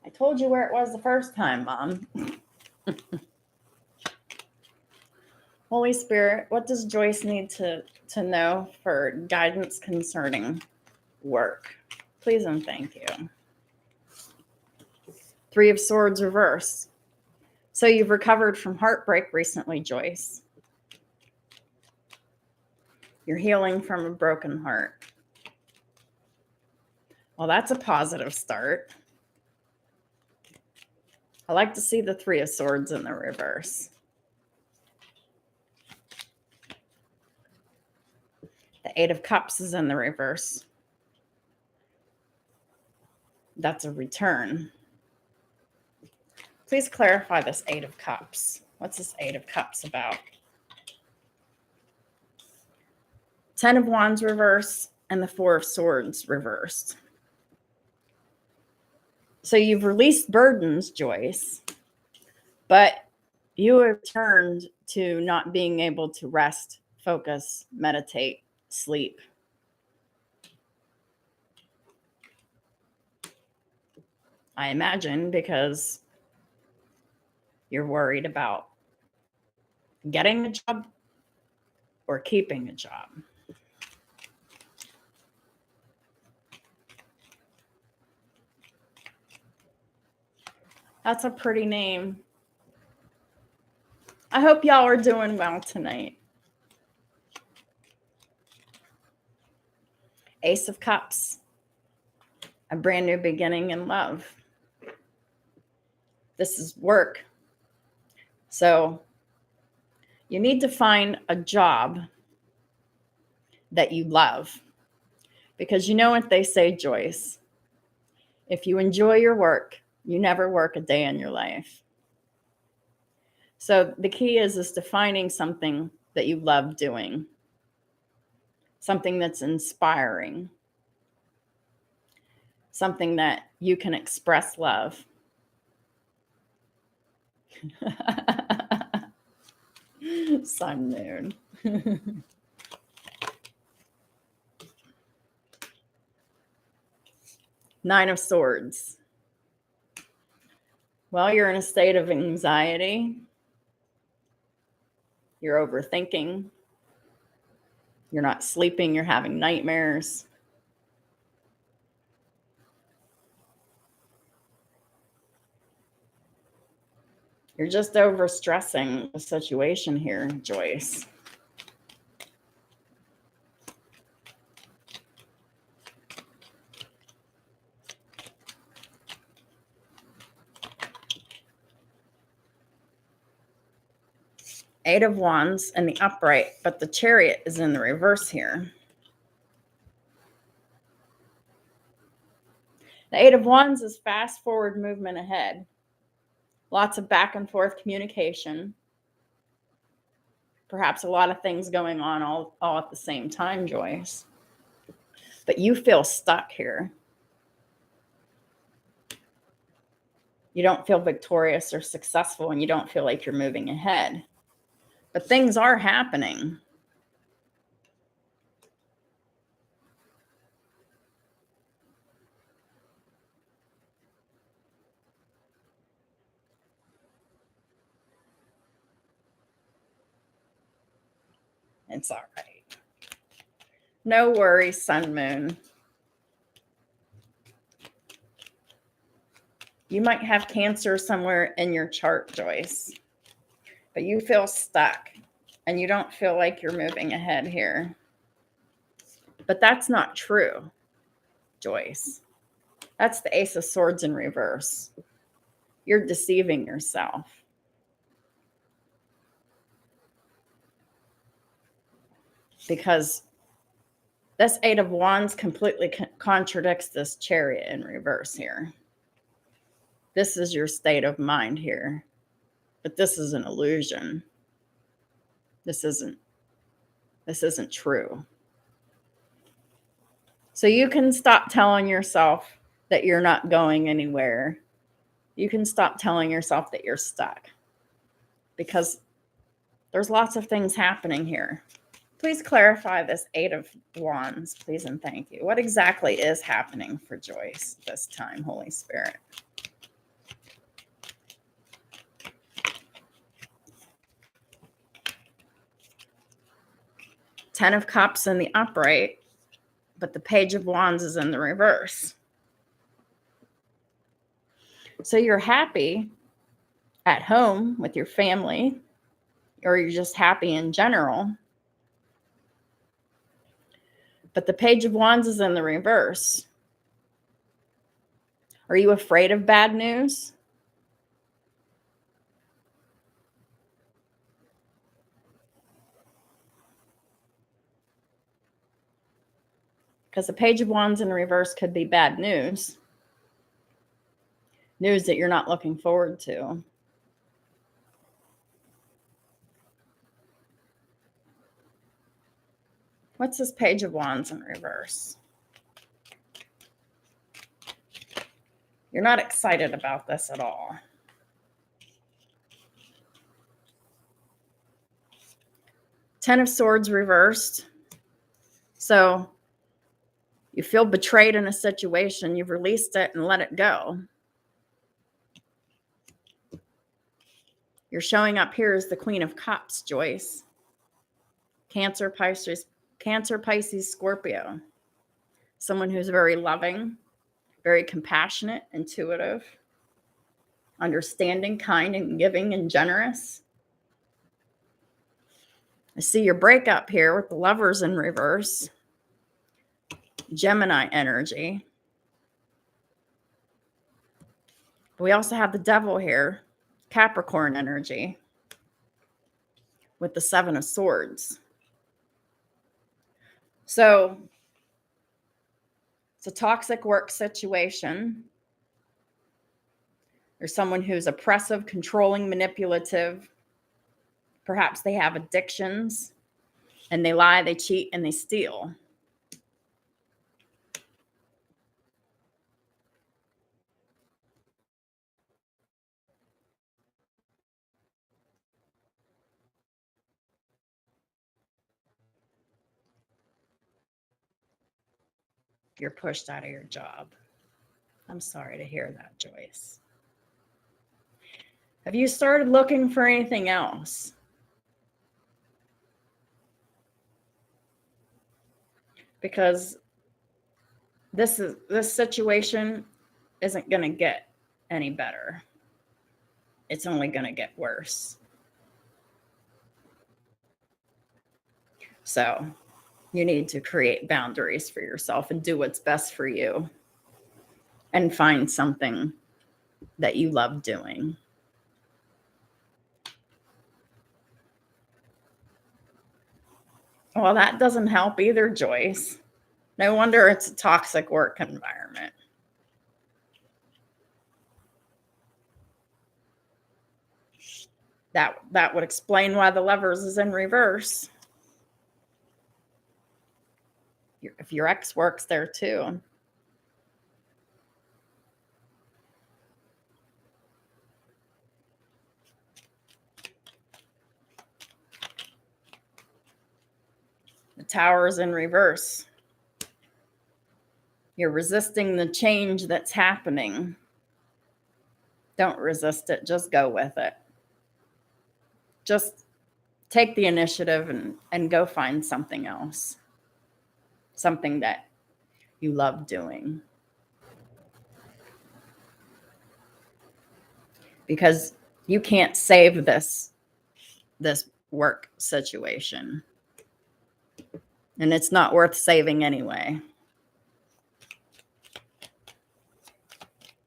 I told you where it was the first time, Mom. Holy Spirit, what does Joyce need to know for guidance concerning work? Please and thank you. 3 of Swords reverse. So you've recovered from heartbreak recently, Joyce. You're healing from a broken heart. Well, that's a positive start. I like to see the 3 of Swords in the reverse. The 8 of Cups is in the reverse. That's a return. Please clarify this 8 of Cups. What's this 8 of Cups about? 10 of Wands reverse and the 4 of Swords reversed. So you've released burdens, Joyce, but you have returned to not being able to rest, focus, meditate, sleep. I imagine because you're worried about getting a job or keeping a job. That's a pretty name. I hope y'all are doing well tonight. Ace of Cups. A brand new beginning in love. This is work. So you need to find a job that you love. Because you know what they say, Joyce. If you enjoy your work, you never work a day in your life. So the key is to finding something that you love doing. Something that's inspiring. Something that you can express love. Sun, moon. Nine of Swords. Well, you're in a state of anxiety. You're overthinking. You're not sleeping. You're having nightmares. You're just overstressing the situation here, Joyce. Eight of Wands in the upright, but the Chariot is in the reverse here. The Eight of Wands is fast forward movement ahead. Lots of back and forth communication. Perhaps a lot of things going on all at the same time, Joyce. But you feel stuck here. You don't feel victorious or successful, and you don't feel like you're moving ahead. But things are happening. It's all right. No worries, Sun, Moon. You might have Cancer somewhere in your chart, Joyce. But you feel stuck. And you don't feel like you're moving ahead here. But that's not true, Joyce. That's the Ace of Swords in reverse. You're deceiving yourself. Because this Eight of Wands completely contradicts this Chariot in reverse here. This is your state of mind here. But this is an illusion. This isn't true. So you can stop telling yourself that you're not going anywhere. You can stop telling yourself that you're stuck. Because there's lots of things happening here. Please clarify this Eight of Wands, please and thank you. What exactly is happening for Joyce this time, Holy Spirit? Ten of Cups in the upright, but the Page of Wands is in the reverse. So you're happy at home with your family, or you're just happy in general. But the Page of Wands is in the reverse. Are you afraid of bad news? Because the Page of Wands in reverse could be bad news. News that you're not looking forward to. What's this Page of Wands in reverse? You're not excited about this at all. Ten of Swords reversed. So you feel betrayed in a situation. You've released it and let it go. You're showing up here as the Queen of Cups, Joyce. Cancer, Pisces, Scorpio. Someone who's very loving, very compassionate, intuitive, understanding, kind, and giving and generous. I see your breakup here with the Lovers in reverse. Gemini energy. We also have the Devil here, Capricorn energy, with the Seven of Swords. So it's a toxic work situation. There's someone who's oppressive, controlling, manipulative. Perhaps they have addictions and they lie, they cheat, and they steal. You're pushed out of your job. I'm sorry to hear that, Joyce. Have you started looking for anything else? Because this situation isn't going to get any better. It's only going to get worse. So you need to create boundaries for yourself and do what's best for you and find something that you love doing. Well, that doesn't help either, Joyce. No wonder it's a toxic work environment. That would explain why the Lovers is in reverse. If your ex works there too. The Tower is in reverse. You're resisting the change that's happening. Don't resist it. Just go with it. Just take the initiative and go find something else. Something that you love doing. Because you can't save this work situation. And it's not worth saving anyway.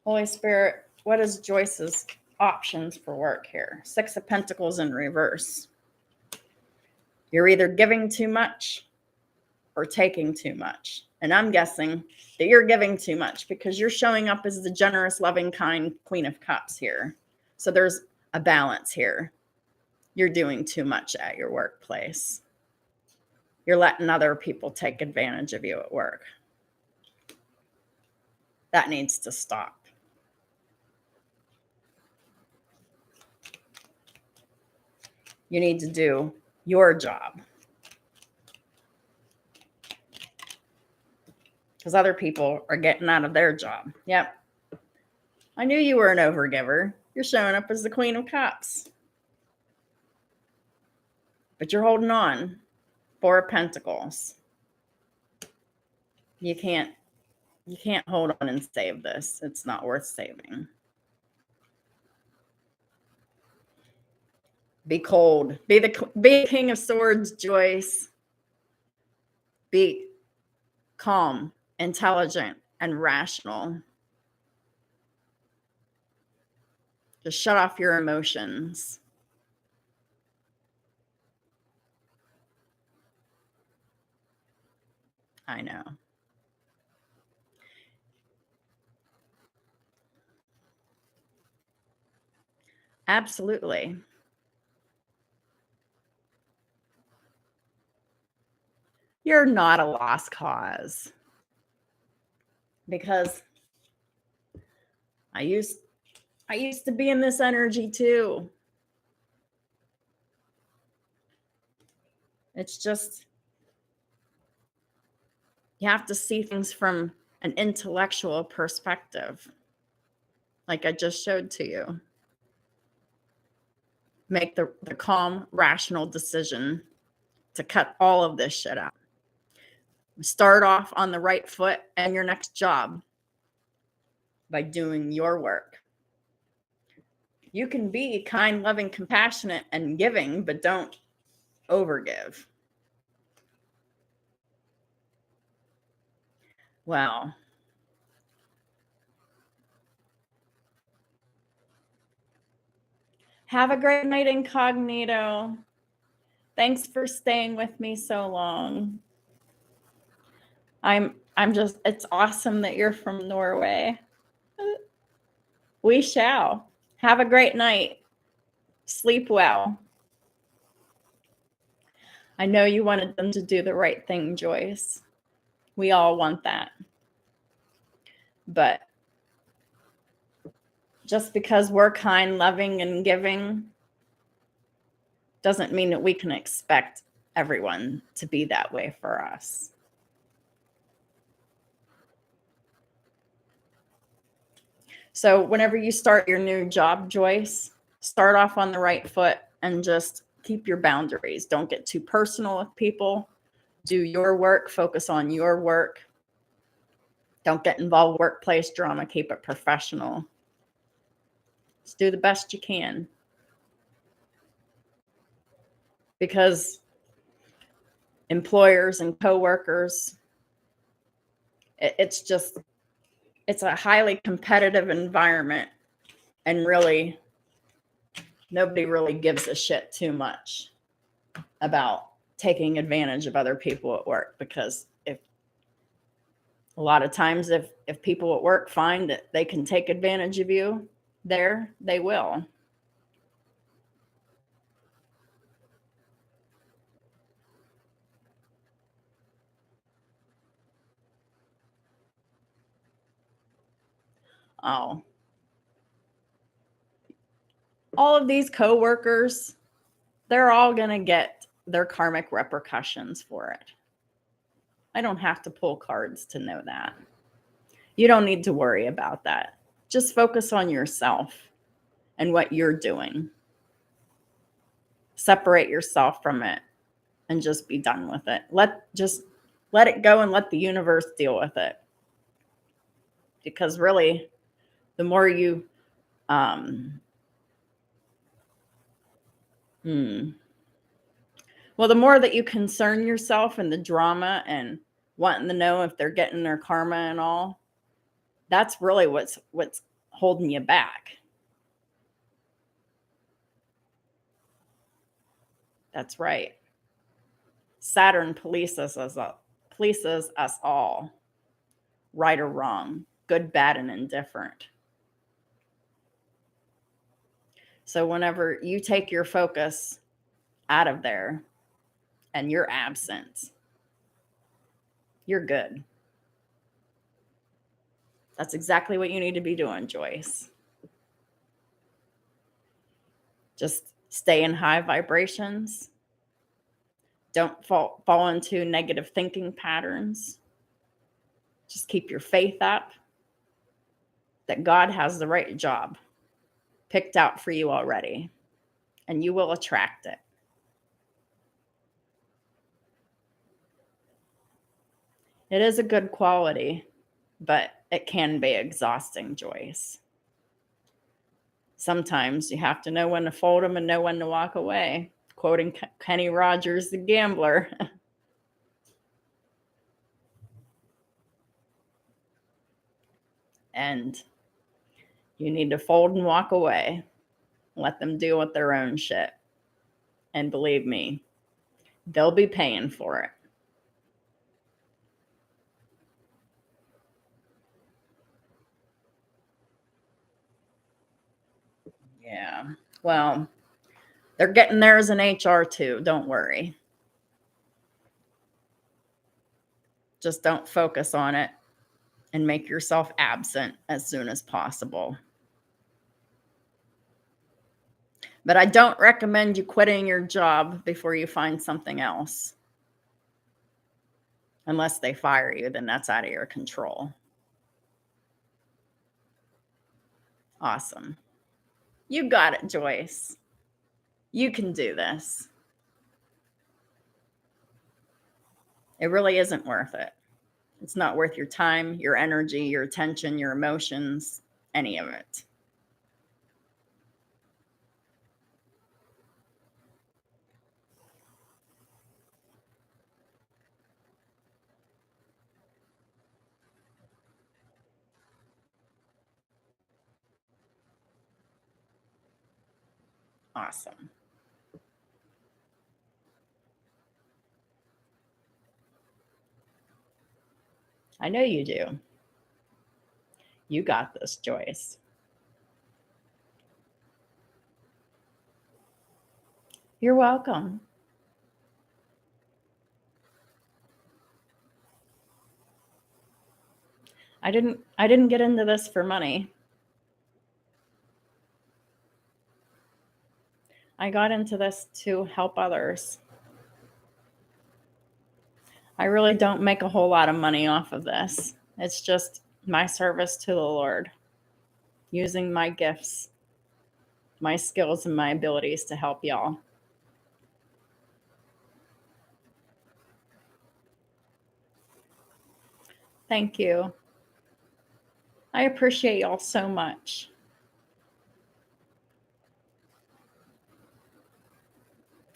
Holy Spirit, what is Joyce's options for work here? Six of Pentacles in reverse. You're either giving too much or taking too much. And I'm guessing that you're giving too much because you're showing up as the generous, loving, kind Queen of Cups here. So there's a balance here. You're doing too much at your workplace. You're letting other people take advantage of you at work. That needs to stop. You need to do your job. Because other people are getting out of their job. Yep. I knew you were an overgiver. You're showing up as the Queen of Cups. But you're holding on. Four of Pentacles. You can't hold on and save this. It's not worth saving. Be cold. Be the King of Swords, Joyce. Be calm, intelligent, and rational. Just shut off your emotions. I know. Absolutely. You're not a lost cause. Because I used to be in this energy too. It's just, you have to see things from an intellectual perspective, like I just showed to you. Make the calm, rational decision to cut all of this shit out. Start off on the right foot and your next job by doing your work. You can be kind, loving, compassionate, and giving, but don't overgive. Well, have a great night, Incognito. Thanks for staying with me so long. I'm just, it's awesome that you're from Norway. We shall. Have a great night. Sleep well. I know you wanted them to do the right thing, Joyce. We all want that. But just because we're kind, loving, and giving doesn't mean that we can expect everyone to be that way for us. So whenever you start your new job, Joyce, start off on the right foot and just keep your boundaries. Don't get too personal with people. Do your work. Focus on your work. Don't get involved in workplace drama. Keep it professional. Just do the best you can. Because employers and coworkers, it's a highly competitive environment, and really nobody really gives a shit too much about taking advantage of other people at work, because if a lot of times if people at work find that they can take advantage of you there, they will. Oh, all of these coworkers, they're all going to get their karmic repercussions for it. I don't have to pull cards to know that. You don't need to worry about that. Just focus on yourself and what you're doing. Separate yourself from it and just be done with it. Let it go and let the universe deal with it. Because really, the more you well, the more that you concern yourself in the drama and wanting to know if they're getting their karma and all, that's really what's holding you back. That's right. Saturn polices us all, right or wrong, good, bad, and indifferent. So whenever you take your focus out of there and you're absent, you're good. That's exactly what you need to be doing, Joyce. Just stay in high vibrations. Don't fall into negative thinking patterns. Just keep your faith up that God has the right job picked out for you already, and you will attract it. It is a good quality, but it can be exhausting, Joyce. Sometimes you have to know when to fold them and know when to walk away. Quoting Kenny Rogers, the gambler. And you need to fold and walk away. Let them deal with their own shit. And believe me, they'll be paying for it. Yeah. Well, they're getting theirs in HR too. Don't worry. Just don't focus on it and make yourself absent as soon as possible. But I don't recommend you quitting your job before you find something else. Unless they fire you, then that's out of your control. Awesome. You got it, Joyce. You can do this. It really isn't worth it. It's not worth your time, your energy, your attention, your emotions, any of it. Awesome. I know you do. You got this, Joyce. You're welcome. I didn't get into this for money. I got into this to help others. I really don't make a whole lot of money off of this. It's just my service to the Lord, using my gifts, my skills, and my abilities to help y'all. Thank you. I appreciate y'all so much.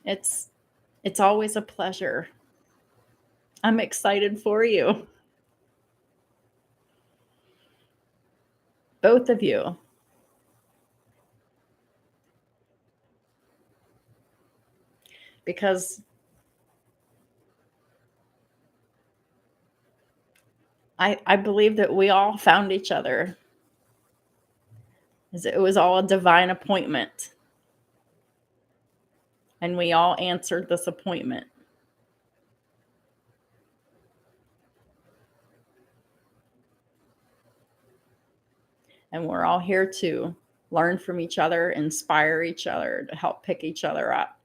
It's always a pleasure. I'm excited for you. Both of you. Because I believe that we all found each other. It was all a divine appointment. And we all answered this appointment. And we're all here to learn from each other, inspire each other, to help pick each other up.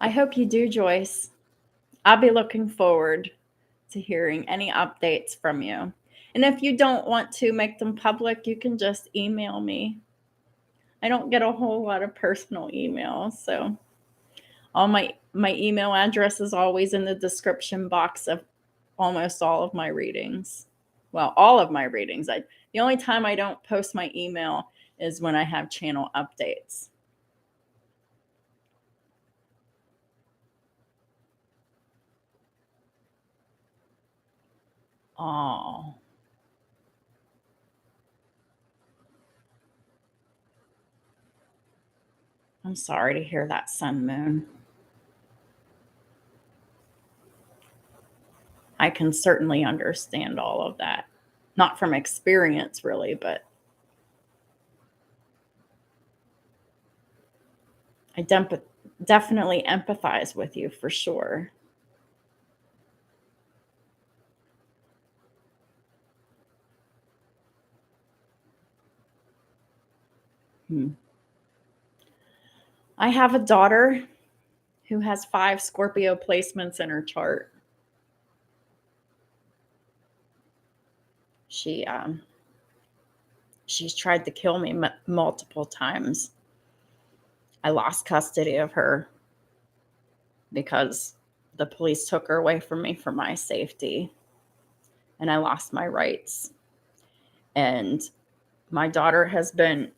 I hope you do, Joyce. I'll be looking forward to hearing any updates from you. And if you don't want to make them public, you can just email me. I don't get a whole lot of personal emails, so all my email address is always in the description box of almost all of my readings. Well, all of my readings. The only time I don't post my email is when I have channel updates. Oh. I'm sorry to hear that, Sun Moon. I can certainly understand all of that. Not from experience, really, but I definitely empathize with you for sure. I have a daughter who has 5 Scorpio placements in her chart. She's tried to kill me multiple times. I lost custody of her because the police took her away from me for my safety, and I lost my rights. And my daughter has been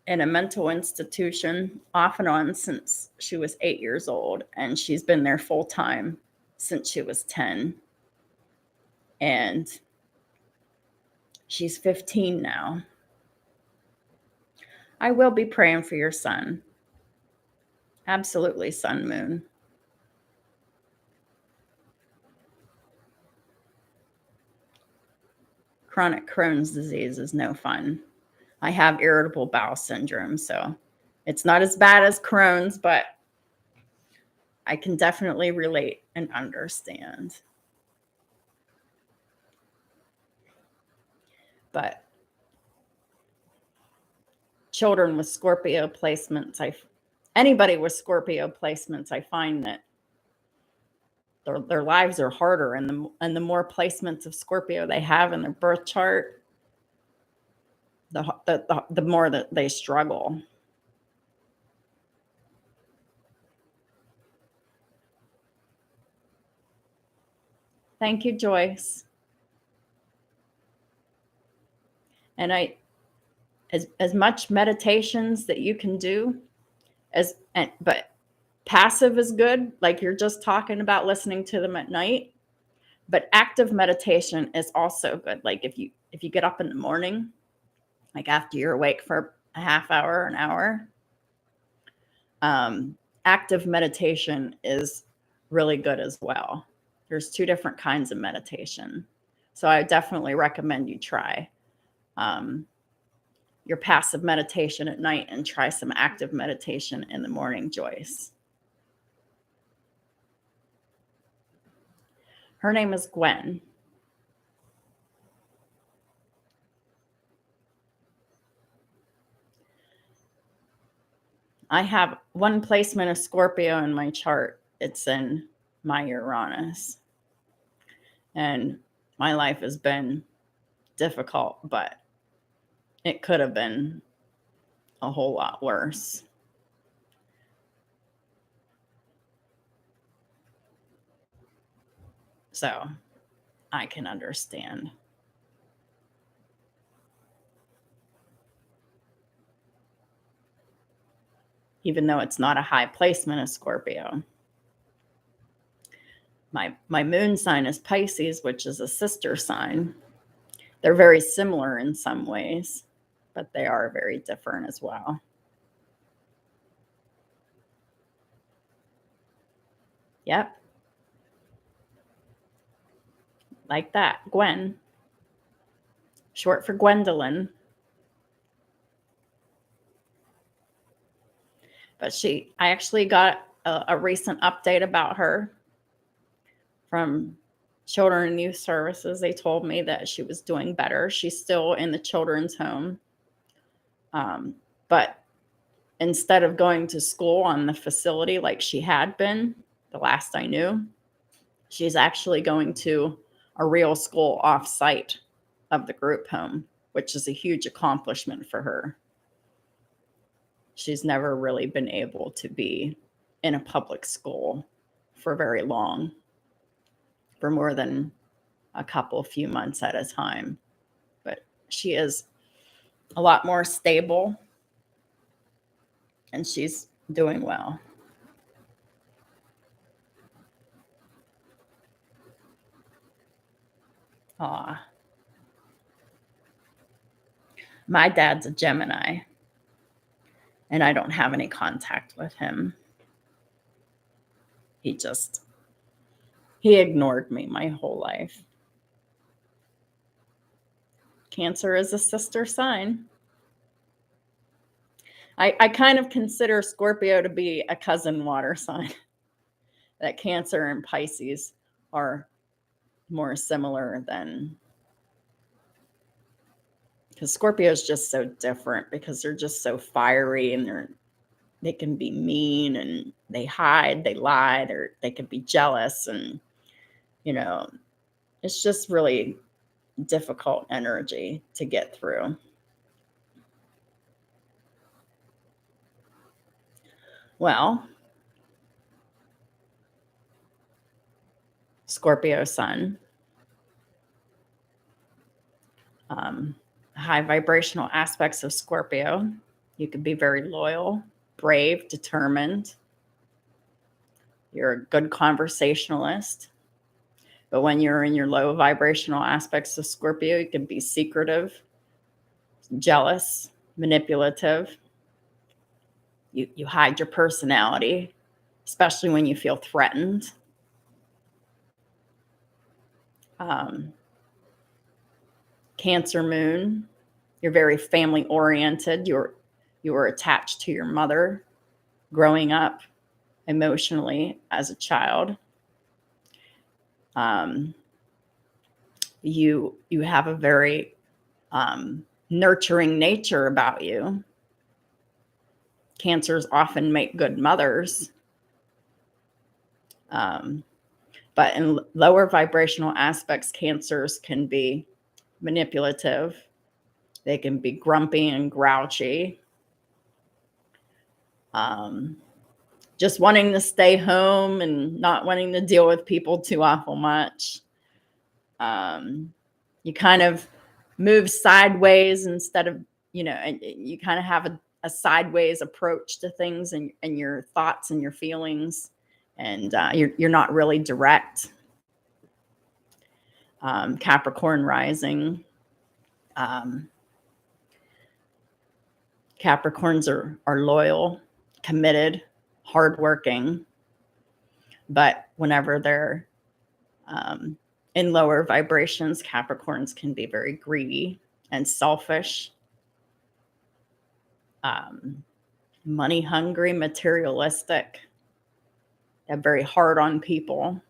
in a mental institution off and on since she was 8 years old, and she's been there full time since she was 10. And she's 15 now. I will be praying for your son. Absolutely, Sun Moon. Chronic Crohn's disease is no fun. I have irritable bowel syndrome, so it's not as bad as Crohn's, but I can definitely relate and understand. But children with Scorpio placements, anybody with Scorpio placements, I find that their lives are harder, and the more placements of Scorpio they have in their birth chart, the more that they struggle. Thank you, Joyce. And as much meditations that you can do, but passive is good, like you're just talking about listening to them at night. But active meditation is also good. Like if you get up in the morning, like after you're awake for a half hour, an hour, active meditation is really good as well. There's two different kinds of meditation. So I definitely recommend you try your passive meditation at night and try some active meditation in the morning, Joyce. Her name is Gwen. I have one placement of Scorpio in my chart. It's in my Uranus. And my life has been difficult, but it could have been a whole lot worse. So I can understand. Even though it's not a high placement of Scorpio. My moon sign is Pisces, which is a sister sign. They're very similar in some ways, but they are very different as well. Yep. Like that, Gwen. Short for Gwendolyn. But I actually got a recent update about her from Children and Youth Services. They told me that she was doing better. She's still in the children's home. But instead of going to school on the facility like she had been, the last I knew, she's actually going to a real school off-site of the group home, which is a huge accomplishment for her. She's never really been able to be in a public school for very long, for more than a few months at a time. But she is a lot more stable, and she's doing well. Aw. My dad's a Gemini, and I don't have any contact with him. He ignored me my whole life. Cancer is a sister sign. I kind of consider Scorpio to be a cousin water sign. That Cancer and Pisces are more similar than, because Scorpio is just so different, because they're just so fiery, and they can be mean, and they hide, they lie, they can be jealous, and it's just really difficult energy to get through. Well, Scorpio sun, high vibrational aspects of Scorpio. You could be very loyal, brave, determined. You're a good conversationalist. But when you're in your low vibrational aspects of Scorpio, you can be secretive, jealous, manipulative. You hide your personality, especially when you feel threatened. Cancer moon, you're very family oriented. You were attached to your mother growing up emotionally as a child. You have a very nurturing nature about you. Cancers often make good mothers. But in lower vibrational aspects, Cancers can be manipulative. They can be grumpy and grouchy. Just wanting to stay home and not wanting to deal with people too awful much. You kind of move sideways instead of, and you kind of have a sideways approach to things and your thoughts and your feelings, and you're not really direct. Capricorn rising. Capricorns are loyal, committed, hardworking, but whenever they're in lower vibrations, Capricorns can be very greedy and selfish, money hungry, materialistic. They're very hard on people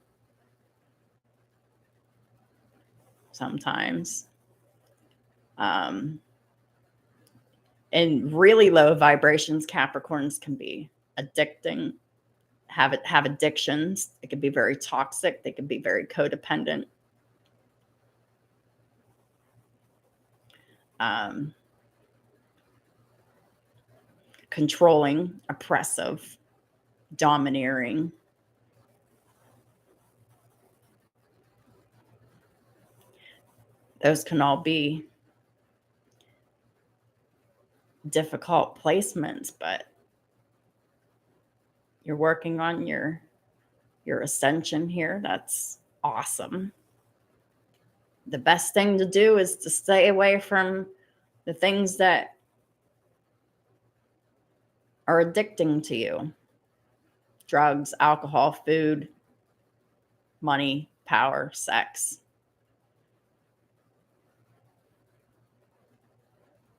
sometimes. In really low vibrations, Capricorns can be addicting, have addictions. They can be very toxic. They can be very codependent. Controlling, oppressive, domineering. Those can all be difficult placements, but you're working on your ascension here. That's awesome. The best thing to do is to stay away from the things that are addicting to you. Drugs, alcohol, food, money, power, sex.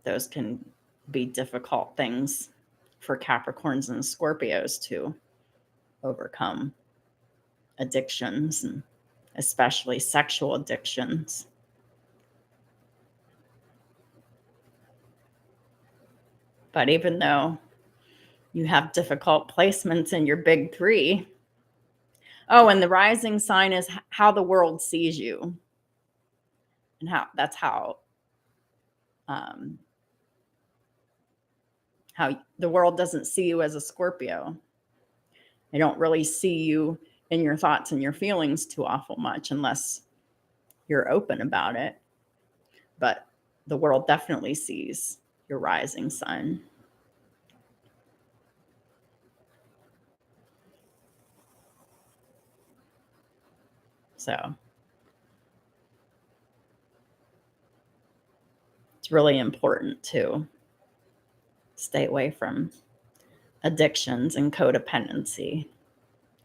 Those can be difficult things for Capricorns and Scorpios to overcome. Addictions, and especially sexual addictions. But even though you have difficult placements in your big three, and the rising sign is how the world sees you, and how the world doesn't see you as a Scorpio. They don't really see you in your thoughts and your feelings too awful much unless you're open about it. But the world definitely sees your rising sun. So it's really important to stay away from addictions and codependency,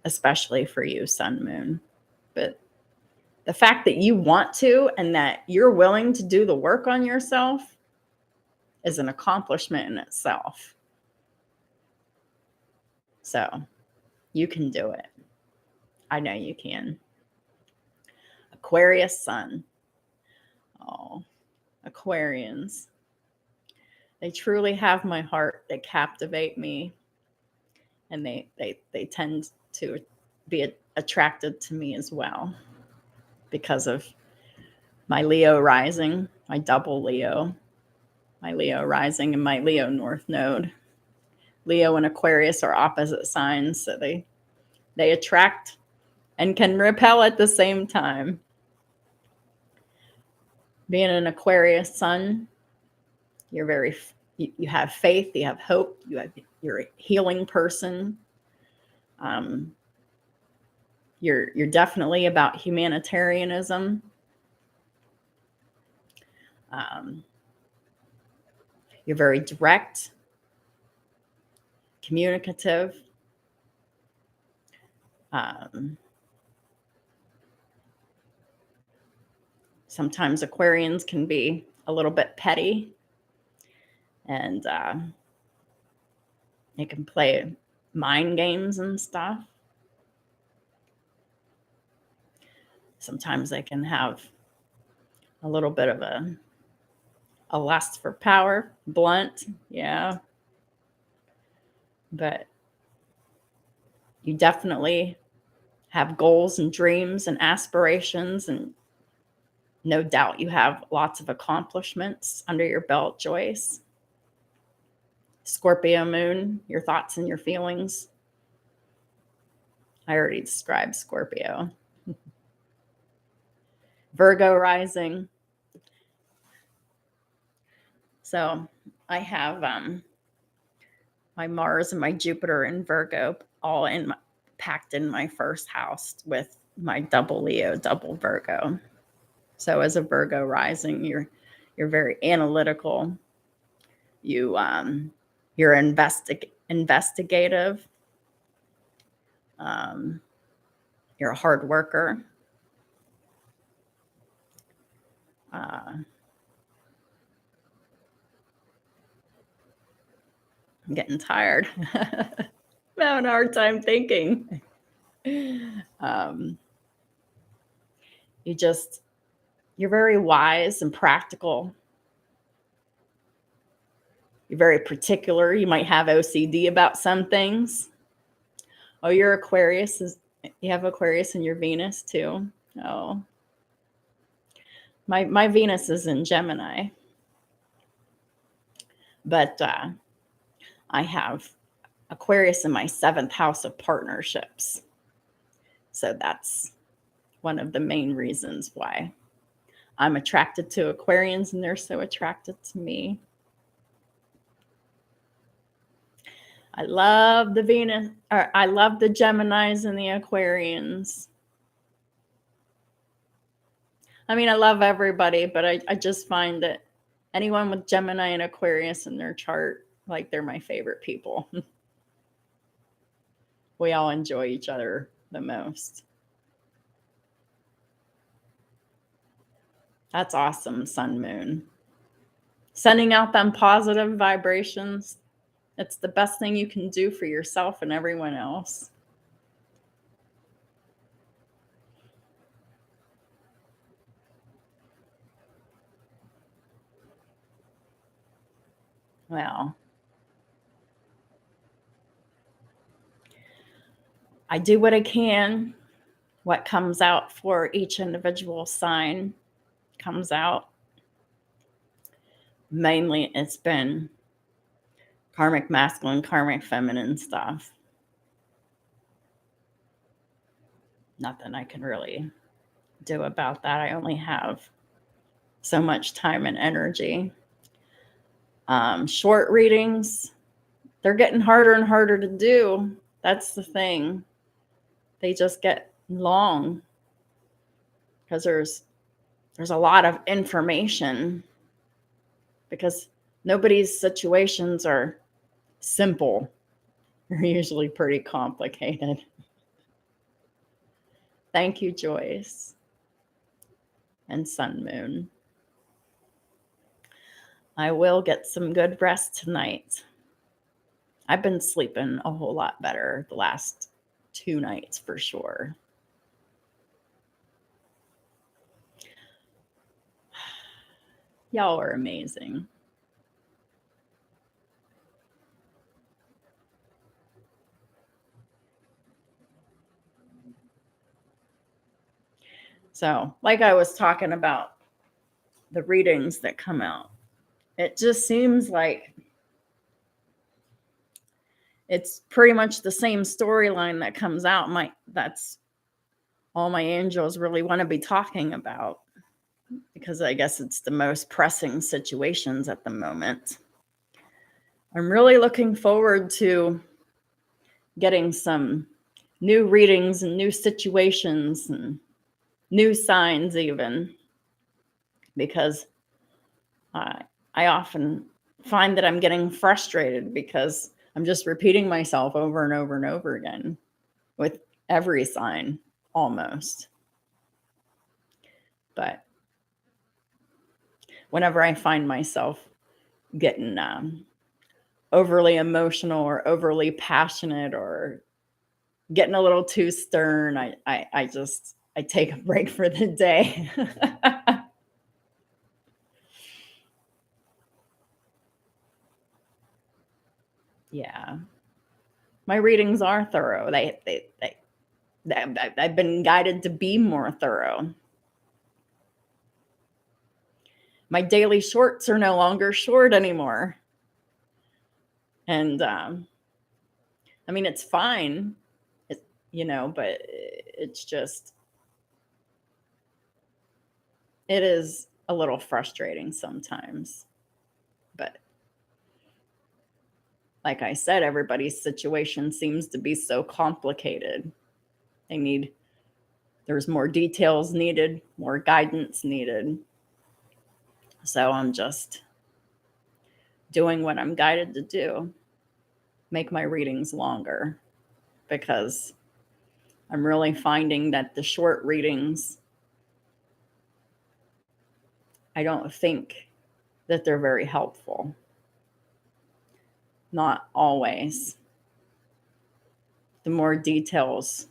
especially for you, Sun, Moon. But the fact that you want to and that you're willing to do the work on yourself is an accomplishment in itself. So you can do it. I know you can. Aquarius Sun. Oh, Aquarians. They truly have my heart. They captivate me. And they tend to be attracted to me as well because of my Leo rising, my double Leo, my Leo rising, and my Leo North Node. Leo and Aquarius are opposite signs, so they attract and can repel at the same time. Being an Aquarius Sun, you have faith, you have hope, you're a healing person. You're definitely about humanitarianism. You're very direct, communicative. Sometimes Aquarians can be a little bit petty, and they can play mind games and stuff. Sometimes they can have a little bit of a lust for power, blunt, yeah. But you definitely have goals and dreams and aspirations, and no doubt you have lots of accomplishments under your belt, Joyce. Scorpio moon, your thoughts and your feelings. I already described Scorpio. Virgo rising. So I have my Mars and my Jupiter in Virgo all packed in my first house with my double Leo, double Virgo. So as a Virgo rising, you're very analytical. You're investigative. You're a hard worker. I'm getting tired. I'm having a hard time thinking. You're very wise and practical. You're very particular. You might have OCD about some things. Oh, you're Aquarius. You have Aquarius in your Venus too. Oh, my Venus is in Gemini, but I have Aquarius in my 7th house of partnerships. So that's one of the main reasons why I'm attracted to Aquarians and they're so attracted to me. I love the Geminis and the Aquarians. I mean, I love everybody, but I just find that anyone with Gemini and Aquarius in their chart, like, they're my favorite people. We all enjoy each other the most. That's awesome, Sun Moon. Sending out them positive vibrations. It's the best thing you can do for yourself and everyone else. Well, I do what I can. What comes out for each individual sign comes out. Mainly it's been karmic masculine, karmic feminine stuff. Nothing I can really do about that. I only have so much time and energy. Short readings, they're getting harder and harder to do. That's the thing. They just get long because there's a lot of information, because nobody's situations are simple. They're usually pretty complicated. Thank you, Joyce and Sun Moon. I will get some good rest tonight. I've been sleeping a whole lot better the last 2 nights for sure. Y'all are amazing. So, like I was talking about the readings that come out, it just seems like it's pretty much the same storyline that comes out. That's all my angels really want to be talking about, because I guess it's the most pressing situations at the moment. I'm really looking forward to getting some new readings and new situations and new signs even, because I often find that I'm getting frustrated because I'm just repeating myself over and over and over again with every sign almost. But whenever I find myself getting overly emotional or overly passionate or getting a little too stern, I take a break for the day. Yeah. My readings are thorough. I've been guided to be more thorough. My daily shorts are no longer short anymore. And I mean, it's fine, but it's just, it is a little frustrating sometimes. But like I said, everybody's situation seems to be so complicated. There's more details needed, more guidance needed. So I'm just doing what I'm guided to do, make my readings longer, because I'm really finding that the short readings, I don't think that they're very helpful. Not always. The more details,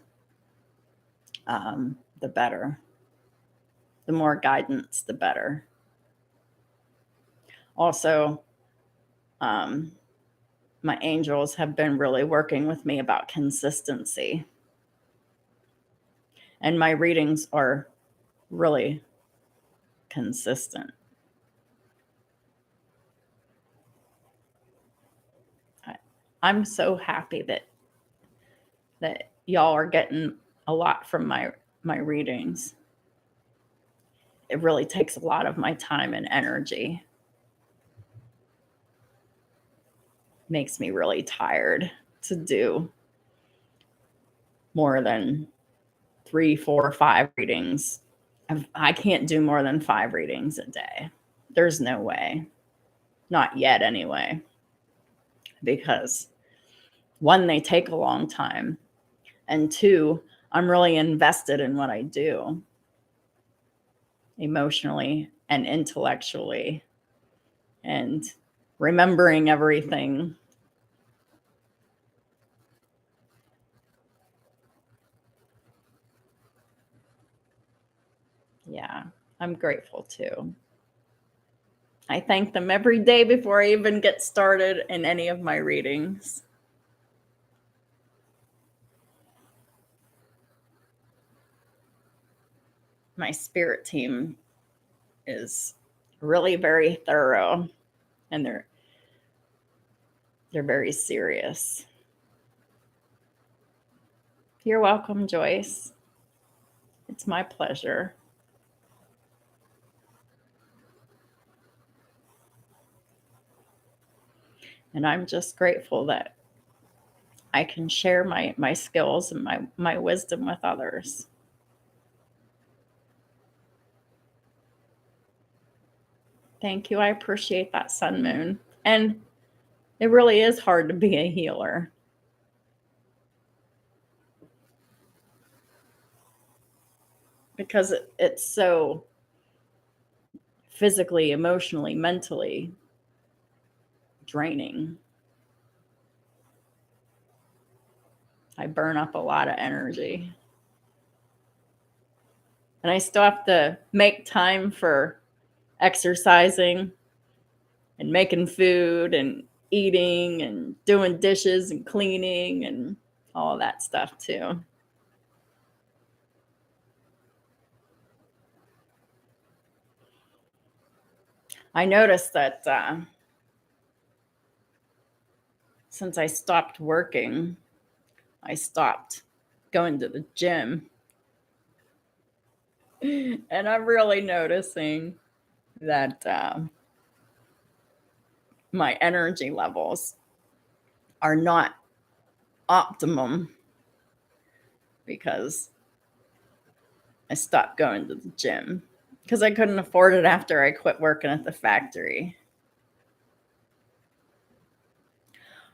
the better. The more guidance, the better. Also, my angels have been really working with me about consistency. And my readings are really consistent. I'm so happy that y'all are getting a lot from my readings. It really takes a lot of my time and energy. Makes me really tired to do more than 3, 4, 5 readings. I can't do more than 5 readings a day. There's no way. Not yet, anyway. Because 1, they take a long time. And 2, I'm really invested in what I do, emotionally and intellectually, and remembering everything. Yeah, I'm grateful too. I thank them every day before I even get started in any of my readings. My spirit team is really very thorough, and they're very serious. You're welcome, Joyce. It's my pleasure. And I'm just grateful that I can share my skills and my wisdom with others. Thank you. I appreciate that, Sun Moon. And it really is hard to be a healer. Because it's so physically, emotionally, mentally draining. I burn up a lot of energy. And I still have to make time for exercising and making food and eating and doing dishes and cleaning and all that stuff too. I noticed that since I stopped working, I stopped going to the gym. And I'm really noticing that my energy levels are not optimum because I stopped going to the gym because I couldn't afford it after I quit working at the factory.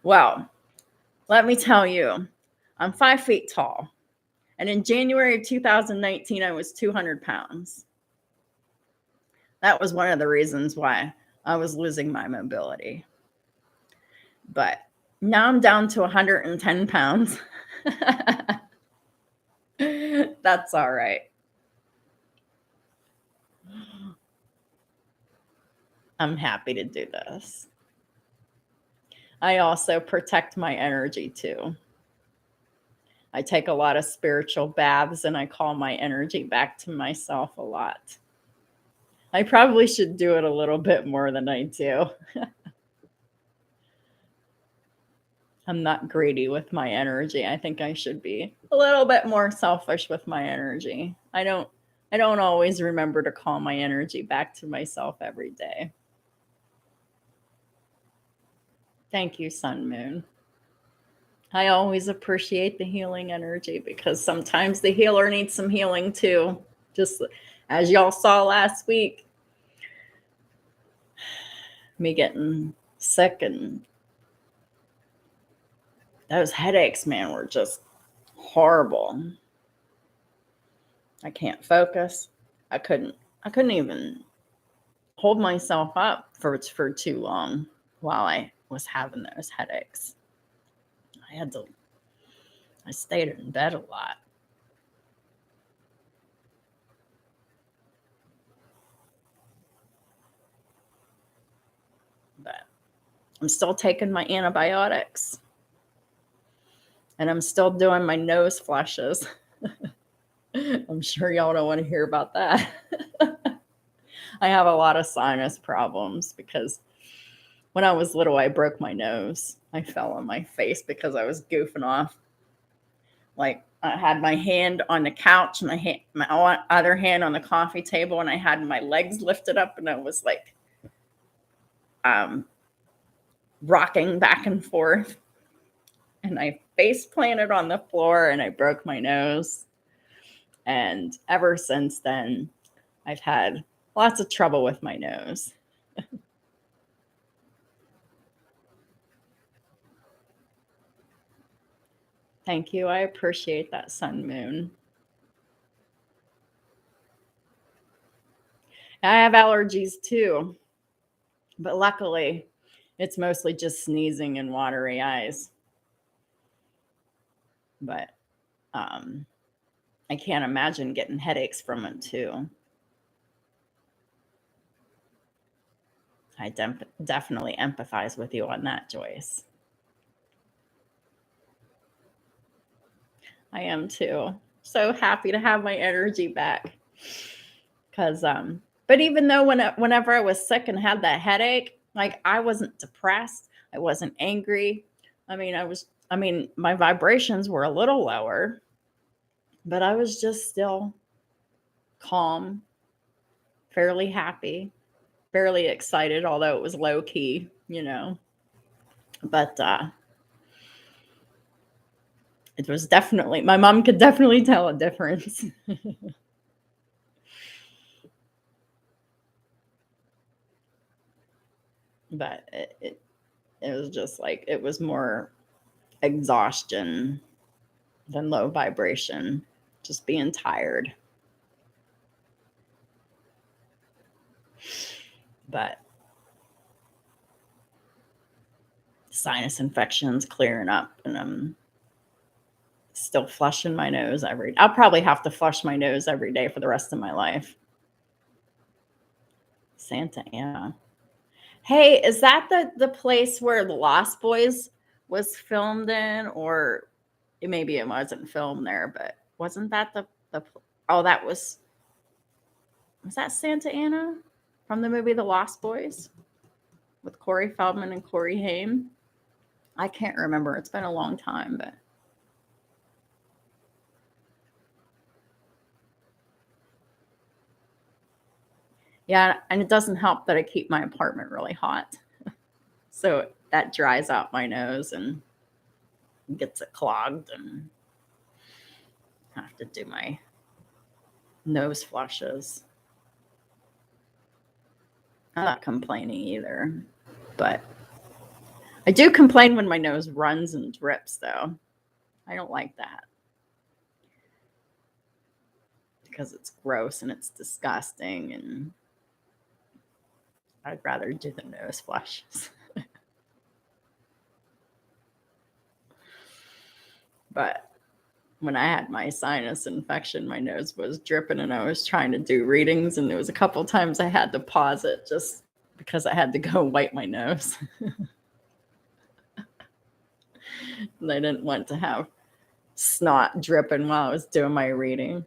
Well, let me tell you, I'm 5 feet tall. And in January of 2019, I was 200 pounds. That was one of the reasons why I was losing my mobility. But now I'm down to 110 pounds. That's all right. I'm happy to do this. I also protect my energy too. I take a lot of spiritual baths and I call my energy back to myself a lot. I probably should do it a little bit more than I do. I'm not greedy with my energy. I think I should be a little bit more selfish with my energy. I don't always remember to call my energy back to myself every day. Thank you, Sun Moon. I always appreciate the healing energy because sometimes the healer needs some healing too. Just as y'all saw last week, me getting sick, and those headaches, man, were just horrible. I can't focus. I couldn't even hold myself up for too long while I was having those headaches. I stayed in bed a lot. But I'm still taking my antibiotics. And I'm still doing my nose flushes. I'm sure y'all don't want to hear about that. I have a lot of sinus problems because when I was little, I broke my nose. I fell on my face because I was goofing off. Like, I had my hand on the couch, my other hand on the coffee table, and I had my legs lifted up, and I was like rocking back and forth. And I face planted on the floor, and I broke my nose. And ever since then, I've had lots of trouble with my nose. Thank you. I appreciate that, Sun Moon. I have allergies too, but luckily it's mostly just sneezing and watery eyes. But I can't imagine getting headaches from it too. I definitely empathize with you on that, Joyce. I am too. So happy to have my energy back. But even though whenever I was sick and had that headache, like, I wasn't depressed, I wasn't angry. I mean, my vibrations were a little lower, but I was just still calm, fairly happy, fairly excited, although it was low key, But it was definitely, my mom could definitely tell a difference. But it was just like, it was more exhaustion than low vibration, just being tired. But sinus infections clearing up, and I'm still flushing my nose I'll probably have to flush my nose every day for the rest of my life. Santa Ana. Hey, is that the place where The Lost Boys was filmed in? Or maybe it wasn't filmed there, but wasn't that was that Santa Ana from the movie The Lost Boys with Corey Feldman and Corey Haim? I can't remember. It's been a long time, but yeah, and it doesn't help that I keep my apartment really hot. So that dries out my nose and gets it clogged, and I have to do my nose flushes. I'm not complaining either, but I do complain when my nose runs and drips, though. I don't like that because it's gross and it's disgusting, and I'd rather do the nose flushes. But when I had my sinus infection, my nose was dripping, and I was trying to do readings, and there was a couple times I had to pause it just because I had to go wipe my nose. And I didn't want to have snot dripping while I was doing my reading.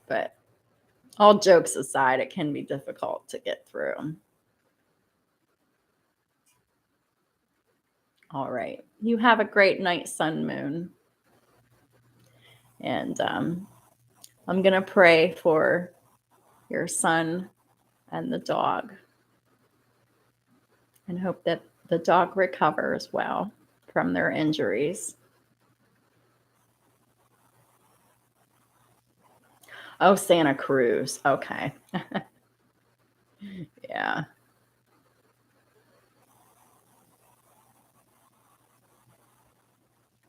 But all jokes aside, it can be difficult to get through. All right. You have a great night, Sun Moon. And I'm going to pray for your son and the dog and hope that the dog recovers well from their injuries. Oh, Santa Cruz. Okay. Yeah.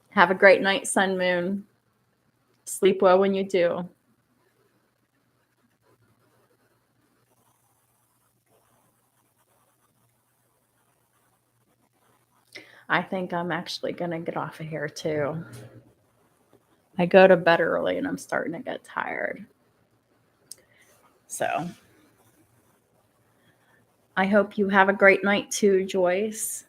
Have a great night, Sun Moon. Sleep well when you do. I think I'm actually going to get off of here too. I go to bed early and I'm starting to get tired. So I hope you have a great night too, Joyce.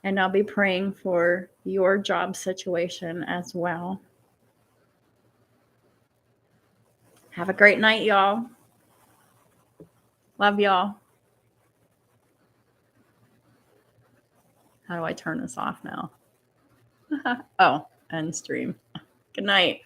And I'll be praying for your job situation as well. Have a great night, y'all. Love y'all. How do I turn this off now? Oh, end stream. Good night.